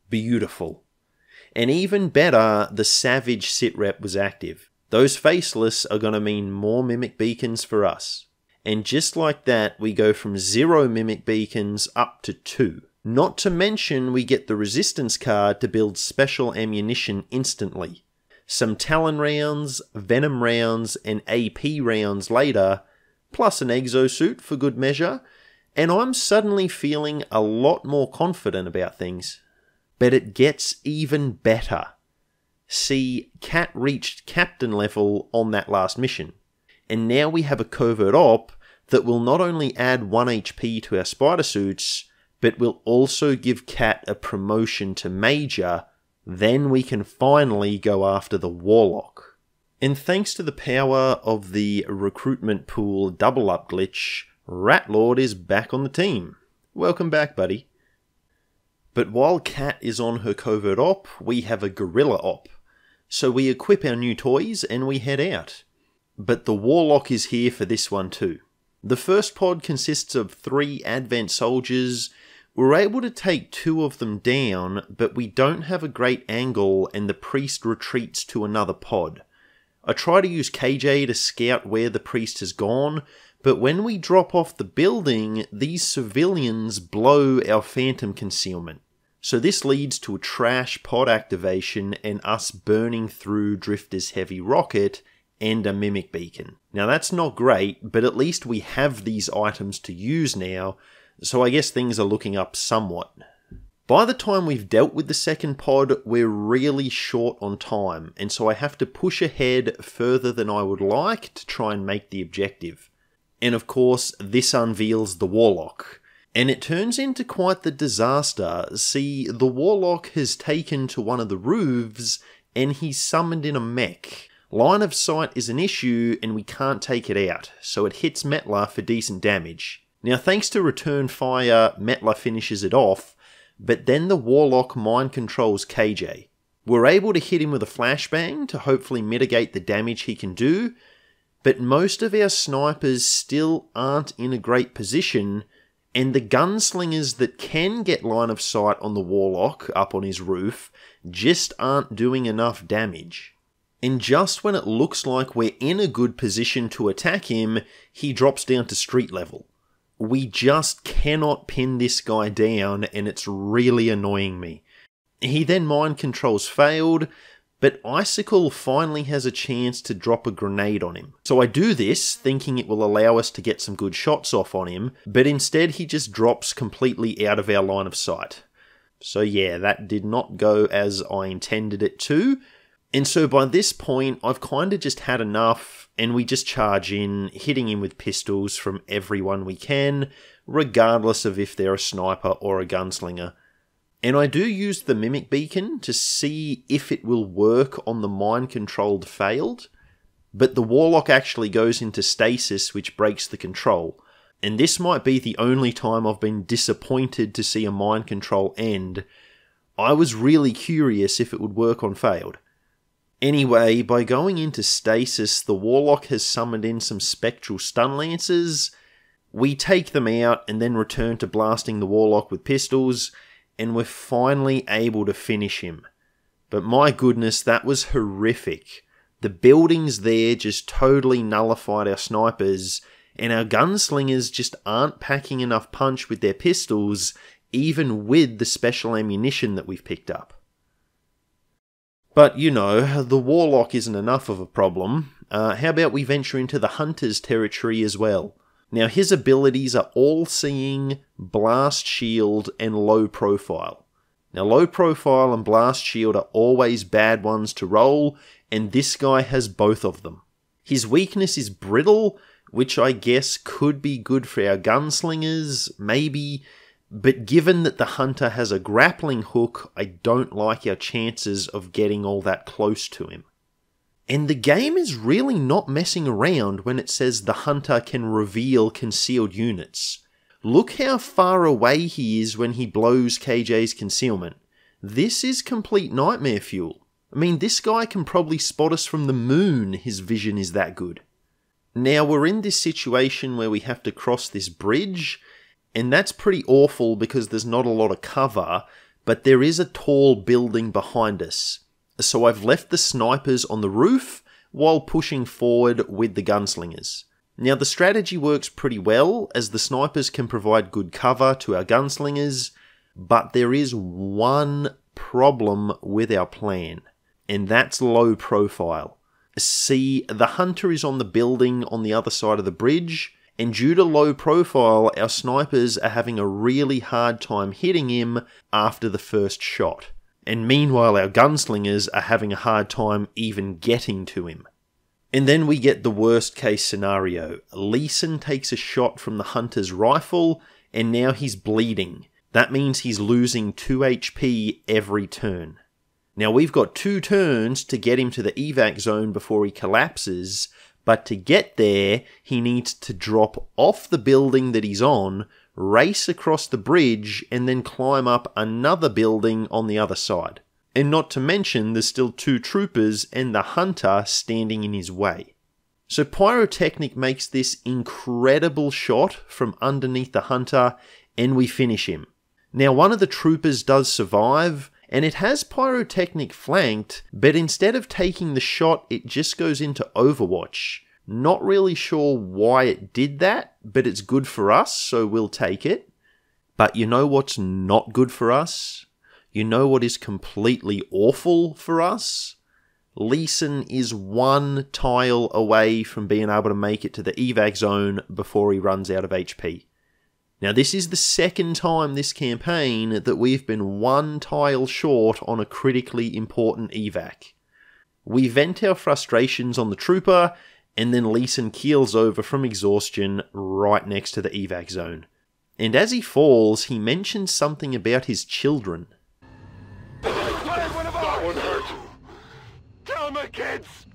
beautiful. And even better, the Savage sitrep was active. Those faceless are going to mean more mimic beacons for us. And just like that, we go from 0 mimic beacons up to 2. Not to mention we get the resistance card to build special ammunition instantly. Some Talon rounds, Venom rounds, and AP rounds later, plus an exosuit for good measure, and I'm suddenly feeling a lot more confident about things. But it gets even better. See, Cat reached captain level on that last mission, and now we have a covert op that will not only add 1 HP to our spider suits, but will also give Cat a promotion to Major. Then we can finally go after the Warlock. And thanks to the power of the recruitment pool double up glitch, Ratlord is back on the team. Welcome back, buddy. But while Cat is on her covert op, we have a guerrilla op. So we equip our new toys and we head out. But the Warlock is here for this one too. The first pod consists of 3 Advent soldiers. We're able to take 2 of them down, but we don't have a great angle and the priest retreats to another pod. I try to use KJ to scout where the priest has gone, but when we drop off the building, these civilians blow our phantom concealment. So this leads to a trash pod activation and us burning through Drifter's heavy rocket and a mimic beacon. Now that's not great, but at least we have these items to use now, so I guess things are looking up somewhat. By the time we've dealt with the second pod, we're really short on time, and so I have to push ahead further than I would like to try and make the objective. And of course, this unveils the Warlock. And it turns into quite the disaster. See, the Warlock has taken to one of the roofs, and he's summoned in a mech. Line of sight is an issue, and we can't take it out, so it hits Metla for decent damage. Now thanks to return fire, Metla finishes it off, but then the Warlock mind controls KJ. We're able to hit him with a flashbang to hopefully mitigate the damage he can do, but most of our snipers still aren't in a great position, and the gunslingers that can get line of sight on the Warlock up on his roof just aren't doing enough damage. And just when it looks like we're in a good position to attack him, he drops down to street level. We just cannot pin this guy down, and it's really annoying me. He then mind controls failed, but Icicle finally has a chance to drop a grenade on him. So I do this, thinking it will allow us to get some good shots off on him, but instead he just drops completely out of our line of sight. So yeah, that did not go as I intended it to. And so by this point, I've kind of just had enough, and we just charge in, hitting him with pistols from everyone we can, regardless of if they're a sniper or a gunslinger. And I do use the mimic beacon to see if it will work on the mind-controlled failed, but the Warlock actually goes into stasis, which breaks the control. And this might be the only time I've been disappointed to see a mind control end. I was really curious if it would work on failed. Anyway, by going into stasis, the Warlock has summoned in some spectral stun lancers. We take them out and then return to blasting the Warlock with pistols, and we're finally able to finish him. But my goodness, that was horrific. The buildings there just totally nullified our snipers, and our gunslingers just aren't packing enough punch with their pistols, even with the special ammunition that we've picked up. But, you know, the Warlock isn't enough of a problem. How about we venture into the Hunter's territory as well? Now, his abilities are All-Seeing, Blast Shield, and Low Profile. Now, Low Profile and Blast Shield are always bad ones to roll, and this guy has both of them. His weakness is Brittle, which I guess could be good for our gunslingers, maybe. But given that the Hunter has a grappling hook, I don't like our chances of getting all that close to him. And the game is really not messing around when it says the Hunter can reveal concealed units. Look how far away he is when he blows KJ's concealment. This is complete nightmare fuel. I mean, this guy can probably spot us from the moon, his vision is that good. Now we're in this situation where we have to cross this bridge, And that's pretty awful because there's not a lot of cover, but there is a tall building behind us. So I've left the snipers on the roof while pushing forward with the gunslingers. Now the strategy works pretty well as the snipers can provide good cover to our gunslingers, but there is one problem with our plan, and that's low profile. See, the hunter is on the building on the other side of the bridge, and due to low profile, our snipers are having a really hard time hitting him after the first shot. And meanwhile, our gunslingers are having a hard time even getting to him. And then we get the worst case scenario. Leeson takes a shot from the hunter's rifle, and now he's bleeding. That means he's losing 2 HP every turn. Now we've got 2 turns to get him to the evac zone before he collapses, but to get there, he needs to drop off the building that he's on, race across the bridge, and then climb up another building on the other side. And not to mention, there's still 2 troopers and the hunter standing in his way. So Pyrotechnic makes this incredible shot from underneath the hunter, and we finish him. Now one of the troopers does survive, and it has Pyrotechnic flanked, but instead of taking the shot, it just goes into Overwatch. Not really sure why it did that, but it's good for us, so we'll take it. But you know what's not good for us? You know what is completely awful for us? Leeson is 1 tile away from being able to make it to the evac zone before he runs out of HP. Now this is the second time this campaign that we've been 1 tile short on a critically important evac. We vent our frustrations on the trooper, and then Leeson keels over from exhaustion right next to the evac zone. And as he falls, he mentions something about his children. That one hurt. Tell my kids!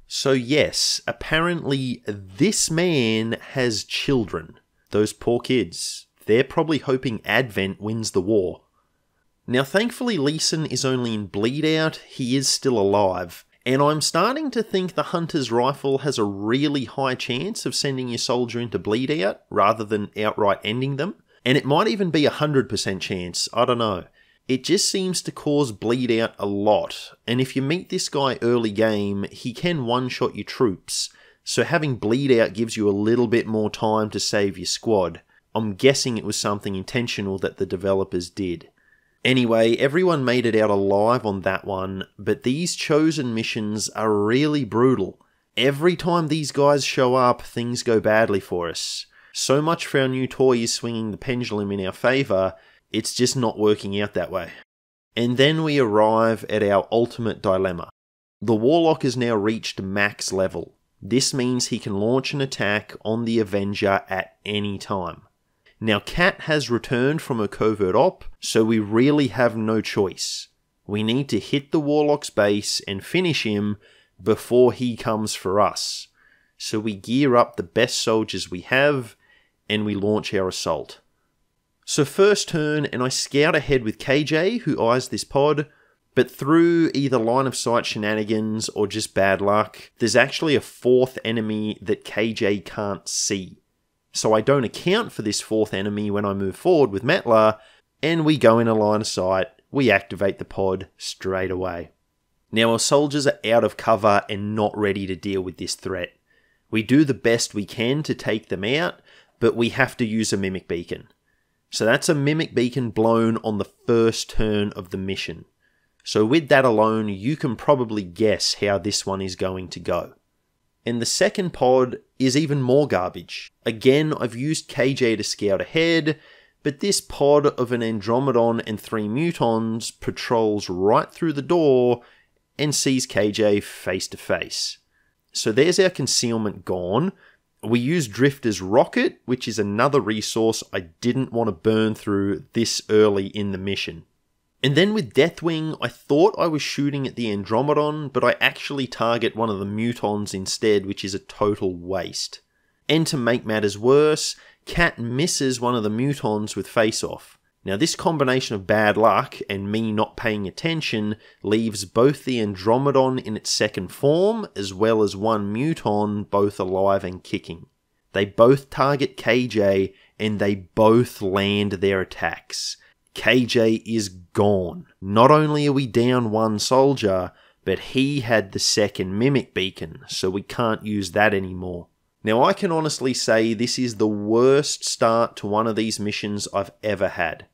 So yes, apparently this man has children. Those poor kids. They're probably hoping Advent wins the war. Now thankfully Leeson is only in bleed out, he is still alive, and I'm starting to think the hunter's rifle has a really high chance of sending your soldier into bleed out rather than outright ending them, and it might even be 100% chance, I don't know. It just seems to cause bleed out a lot, and if you meet this guy early game, he can one-shot your troops, so having bleed out gives you a little bit more time to save your squad. I'm guessing it was something intentional that the developers did. Anyway, everyone made it out alive on that one, but these chosen missions are really brutal. Every time these guys show up, things go badly for us. So much for our new toys swinging the pendulum in our favour, it's just not working out that way. And then we arrive at our ultimate dilemma. The Warlock has now reached max level. This means he can launch an attack on the Avenger at any time. Now Cat has returned from a covert op, so we really have no choice. We need to hit the Warlock's base and finish him before he comes for us. So we gear up the best soldiers we have, and we launch our assault. So first turn, and I scout ahead with KJ, who eyes this pod, but through either line of sight shenanigans or just bad luck, there's actually a 4th enemy that KJ can't see. So I don't account for this 4th enemy when I move forward with Metla, and we go in a line of sight, we activate the pod straight away. Now our soldiers are out of cover and not ready to deal with this threat. We do the best we can to take them out, but we have to use a Mimic Beacon. So that's a Mimic Beacon blown on the first turn of the mission. So with that alone, you can probably guess how this one is going to go. And the second pod is even more garbage. Again, I've used KJ to scout ahead, but this pod of an Andromedon and 3 Mutons patrols right through the door and sees KJ face to face. So there's our concealment gone. We use Drifter's rocket, which is another resource I didn't want to burn through this early in the mission. And then with Deathwing, I thought I was shooting at the Andromedon, but I actually target one of the Mutons instead, which is a total waste. And to make matters worse, Cat misses one of the Mutons with face-off. Now this combination of bad luck and me not paying attention leaves both the Andromedon in its second form, as well as one Muton both alive and kicking. They both target KJ, and they both land their attacks. KJ is gone. Not only are we down one soldier, but he had the second mimic beacon, so we can't use that anymore. Now I can honestly say this is the worst start to one of these missions I've ever had.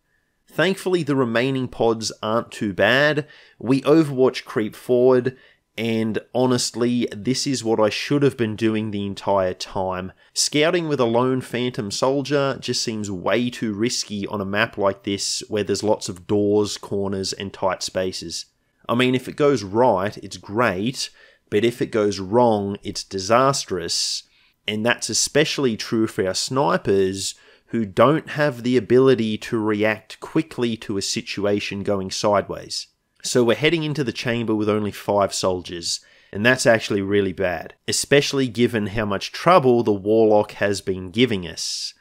Thankfully the remaining pods aren't too bad. We Overwatch creep forward, and honestly this is what I should have been doing the entire time. Scouting with a lone phantom soldier just seems way too risky on a map like this where there's lots of doors, corners and tight spaces. I mean, if it goes right, it's great, but if it goes wrong, it's disastrous. And that's especially true for our snipers, who don't have the ability to react quickly to a situation going sideways. So we're heading into the chamber with only 5 soldiers, and that's actually really bad, especially given how much trouble the Warlock has been giving us.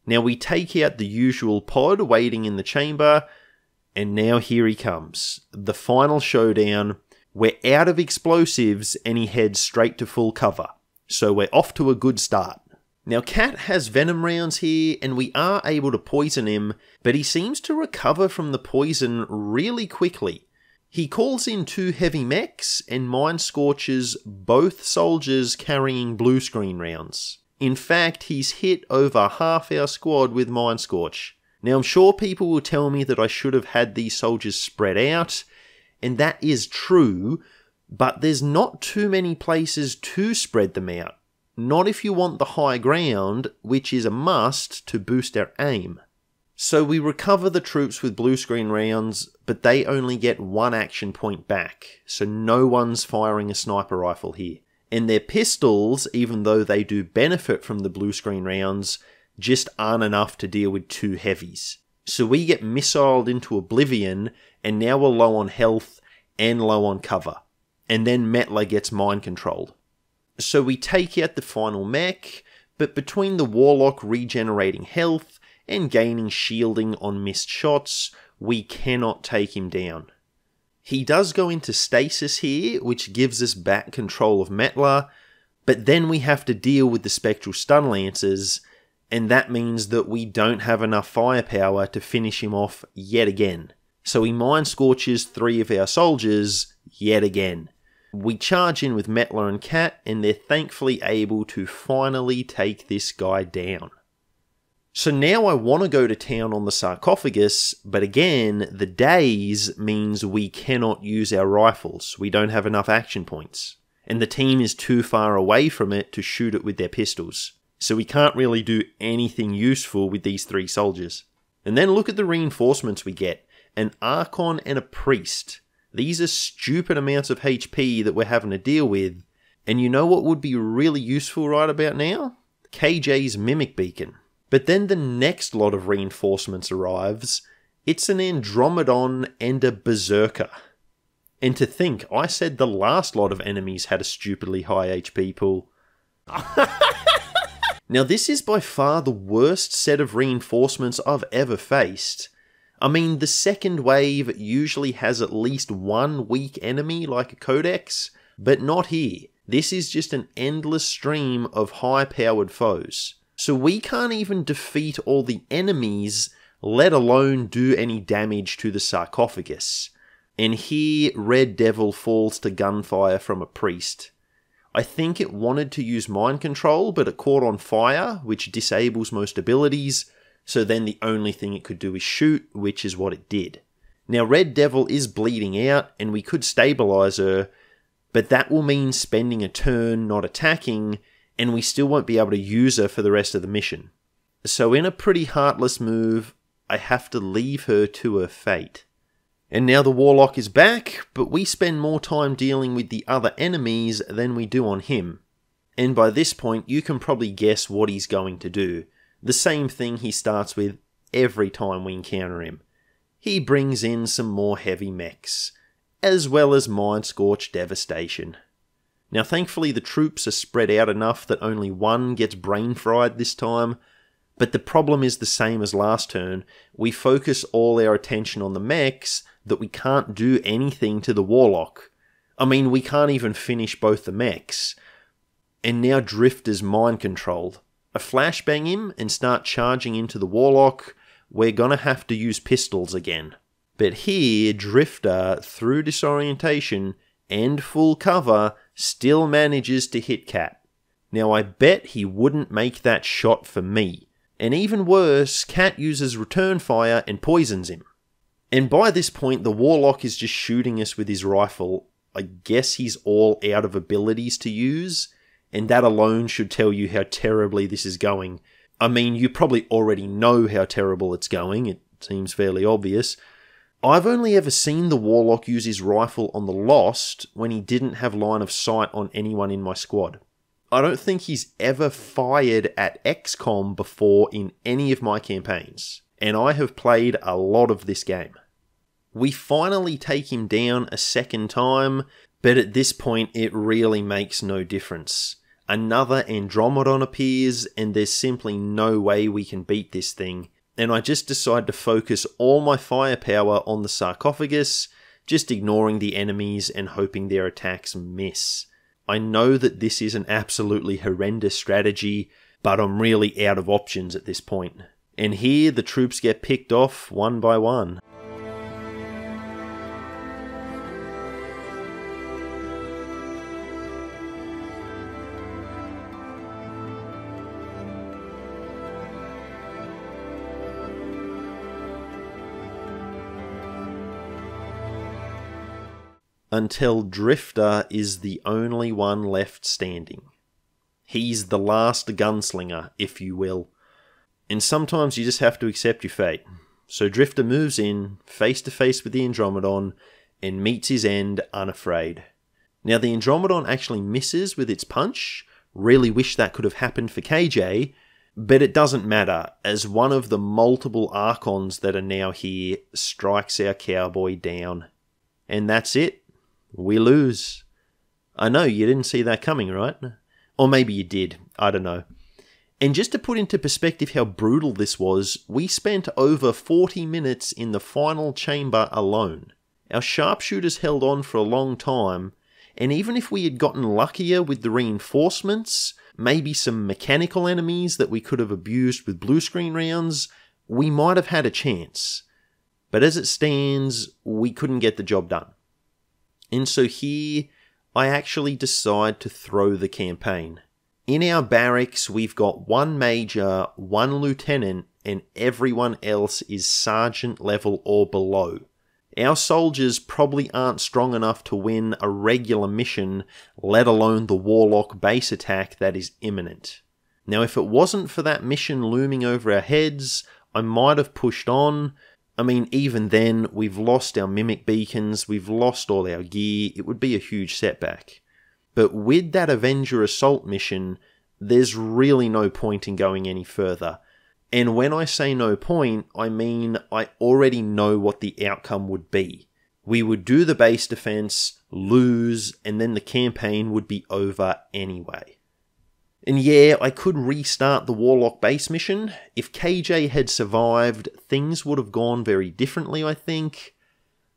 Now we take out the usual pod waiting in the chamber, and now here he comes. The final showdown. We're out of explosives and he heads straight to full cover. So we're off to a good start. Now Cat has venom rounds here and we are able to poison him, but he seems to recover from the poison really quickly. He calls in 2 heavy mechs and mind scorches both soldiers carrying blue screen rounds. In fact, he's hit over half our squad with mind scorch. Now I'm sure people will tell me that I should have had these soldiers spread out, and that is true, but there's not too many places to spread them out. Not if you want the high ground, which is a must to boost our aim. So we recover the troops with blue screen rounds, but they only get 1 action point back, so no one's firing a sniper rifle here. And their pistols, even though they do benefit from the blue screen rounds, just aren't enough to deal with 2 heavies. So we get missiled into oblivion, and now we're low on health and low on cover. And then Metla gets mind controlled. So we take out the final mech, but between the Warlock regenerating health and gaining shielding on missed shots, we cannot take him down. He does go into stasis here, which gives us back control of Metla, but then we have to deal with the Spectral Stun Lancers, and that means that we don't have enough firepower to finish him off yet again. So he mind scorches 3 of our soldiers yet again. We charge in with Metla and Cat, and they're thankfully able to finally take this guy down. So now I want to go to town on the sarcophagus, but again, the daze means we cannot use our rifles. We don't have enough action points. And the team is too far away from it to shoot it with their pistols. So we can't really do anything useful with these 3 soldiers. And then look at the reinforcements we get. An Archon and a Priest. These are stupid amounts of HP that we're having to deal with. And you know what would be really useful right about now? KJ's Mimic Beacon. But then the next lot of reinforcements arrives. It's an Andromedon and a Berserker. And to think, I said the last lot of enemies had a stupidly high HP pool. Now this is by far the worst set of reinforcements I've ever faced. I mean, the second wave usually has at least 1 weak enemy like a Codex, but not here. This is just an endless stream of high-powered foes. So we can't even defeat all the enemies, let alone do any damage to the sarcophagus. And here, Red Devil falls to gunfire from a Priest. I think it wanted to use mind control, but it caught on fire, which disables most abilities, so then the only thing it could do is shoot, which is what it did. Now Red Devil is bleeding out, and we could stabilize her, but that will mean spending a turn not attacking, and we still won't be able to use her for the rest of the mission. So in a pretty heartless move, I have to leave her to her fate. And now the Warlock is back, but we spend more time dealing with the other enemies than we do on him. And by this point, you can probably guess what he's going to do. The same thing he starts with every time we encounter him. He brings in some more heavy mechs, as well as Mind Scorch Devastation. Now thankfully the troops are spread out enough that only 1 gets brain fried this time, but the problem is the same as last turn. We focus all our attention on the mechs that we can't do anything to the Warlock. I mean, we can't even finish both the mechs. And now Drifter's mind controlled. I flashbang him and start charging into the Warlock. We're gonna have to use pistols again. But here, Drifter, through disorientation and full cover, still manages to hit Cat. Now I bet he wouldn't make that shot for me. And even worse, Cat uses return fire and poisons him. And by this point, the Warlock is just shooting us with his rifle. I guess he's all out of abilities to use, and that alone should tell you how terribly this is going. I mean, you probably already know how terrible it's going, it seems fairly obvious. I've only ever seen the Warlock use his rifle on the Lost when he didn't have line of sight on anyone in my squad. I don't think he's ever fired at XCOM before in any of my campaigns, and I have played a lot of this game. We finally take him down a second time, but at this point it really makes no difference. Another Andromedon appears, and there's simply no way we can beat this thing, and I just decide to focus all my firepower on the sarcophagus, just ignoring the enemies and hoping their attacks miss. I know that this is an absolutely horrendous strategy, but I'm really out of options at this point. And here the troops get picked off one by one. Until Drifter is the only one left standing. He's the last gunslinger, if you will. And sometimes you just have to accept your fate. So Drifter moves in, face to face with the Andromedon, and meets his end unafraid. Now the Andromedon actually misses with its punch. Really wish that could have happened for KJ, but it doesn't matter, as one of the multiple Archons that are now here strikes our cowboy down. And that's it. We lose. I know, you didn't see that coming, right? Or maybe you did, I don't know. And just to put into perspective how brutal this was, we spent over 40 minutes in the final chamber alone. Our sharpshooters held on for a long time, and even if we had gotten luckier with the reinforcements, maybe some mechanical enemies that we could have abused with blue screen rounds, we might have had a chance. But as it stands, we couldn't get the job done. And so here, I actually decide to throw the campaign. In our barracks, we've got one major, one lieutenant, and everyone else is sergeant level or below. Our soldiers probably aren't strong enough to win a regular mission, let alone the Warlock base attack that is imminent. Now, if it wasn't for that mission looming over our heads, I might have pushed on. I mean, even then, we've lost our mimic beacons, we've lost all our gear, it would be a huge setback. But with that Avenger Assault mission, there's really no point in going any further. And when I say no point, I mean I already know what the outcome would be. We would do the base defense, lose, and then the campaign would be over anyway. And yeah, I could restart the Warlock base mission. If KJ had survived, things would have gone very differently, I think.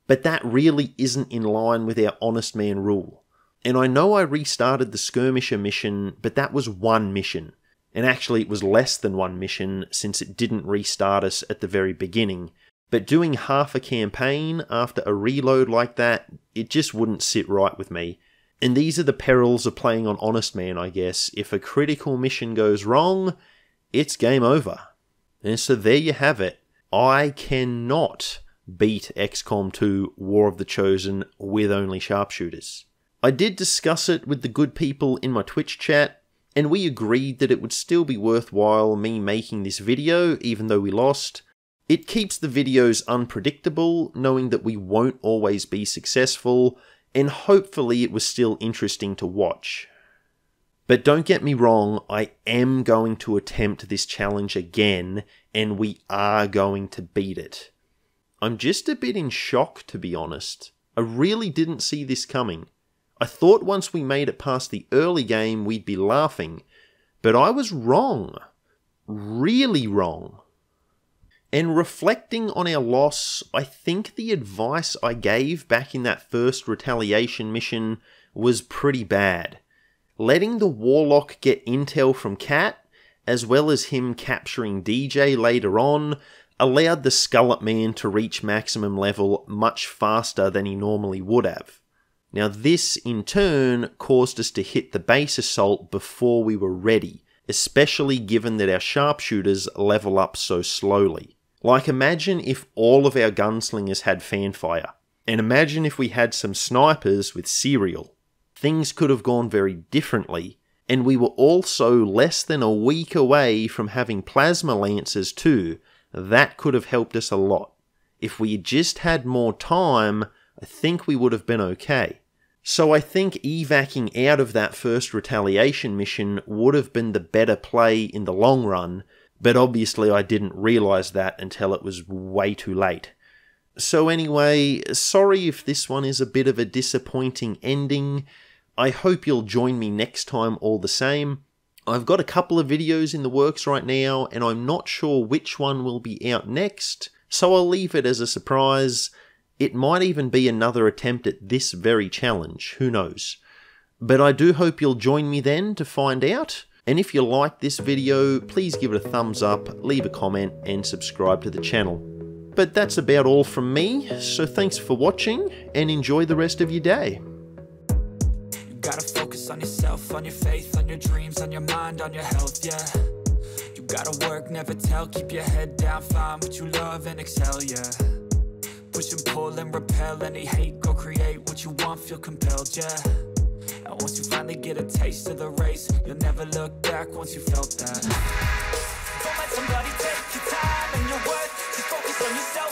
But that really isn't in line with our honest man rule. And I know I restarted the Skirmisher mission, but that was one mission. And actually it was less than one mission, since it didn't restart us at the very beginning. But doing half a campaign after a reload like that, it just wouldn't sit right with me. And these are the perils of playing on Honest Man, I guess. If a critical mission goes wrong, it's game over. And so there you have it. I cannot beat XCOM 2 War of the Chosen with only sharpshooters. I did discuss it with the good people in my Twitch chat, and we agreed that it would still be worthwhile me making this video, even though we lost. It keeps the videos unpredictable, knowing that we won't always be successful, and hopefully it was still interesting to watch. But don't get me wrong, I am going to attempt this challenge again, and we are going to beat it. I'm just a bit in shock, to be honest. I really didn't see this coming. I thought once we made it past the early game we'd be laughing, but I was wrong. Really wrong. And reflecting on our loss, I think the advice I gave back in that first retaliation mission was pretty bad. Letting the Warlock get intel from Cat, as well as him capturing DJ later on, allowed the Skullet Man to reach maximum level much faster than he normally would have. Now this, in turn, caused us to hit the base assault before we were ready, especially given that our sharpshooters level up so slowly. Like, imagine if all of our gunslingers had fanfire, and imagine if we had some snipers with serial. Things could have gone very differently, and we were also less than a week away from having plasma lancers too. That could have helped us a lot. If we had just had more time, I think we would have been okay. So I think evacing out of that first retaliation mission would have been the better play in the long run, but obviously I didn't realise that until it was way too late. So anyway, sorry if this one is a bit of a disappointing ending. I hope you'll join me next time all the same. I've got a couple of videos in the works right now, and I'm not sure which one will be out next, so I'll leave it as a surprise. It might even be another attempt at this very challenge, who knows. But I do hope you'll join me then to find out, and if you like this video, please give it a thumbs up, leave a comment, and subscribe to the channel. But that's about all from me, so thanks for watching, and enjoy the rest of your day. Gotta focus on yourself, on your faith, on your dreams, on your mind, on your health, yeah. You gotta work, never tell, keep your head down, find what you love and excel, yeah. Push and pull and repel any hate, go create what you want, feel compelled, yeah. And once you finally get a taste of the race, you'll never look back once you felt that. Don't let somebody take your time and your worth, just focus on yourself.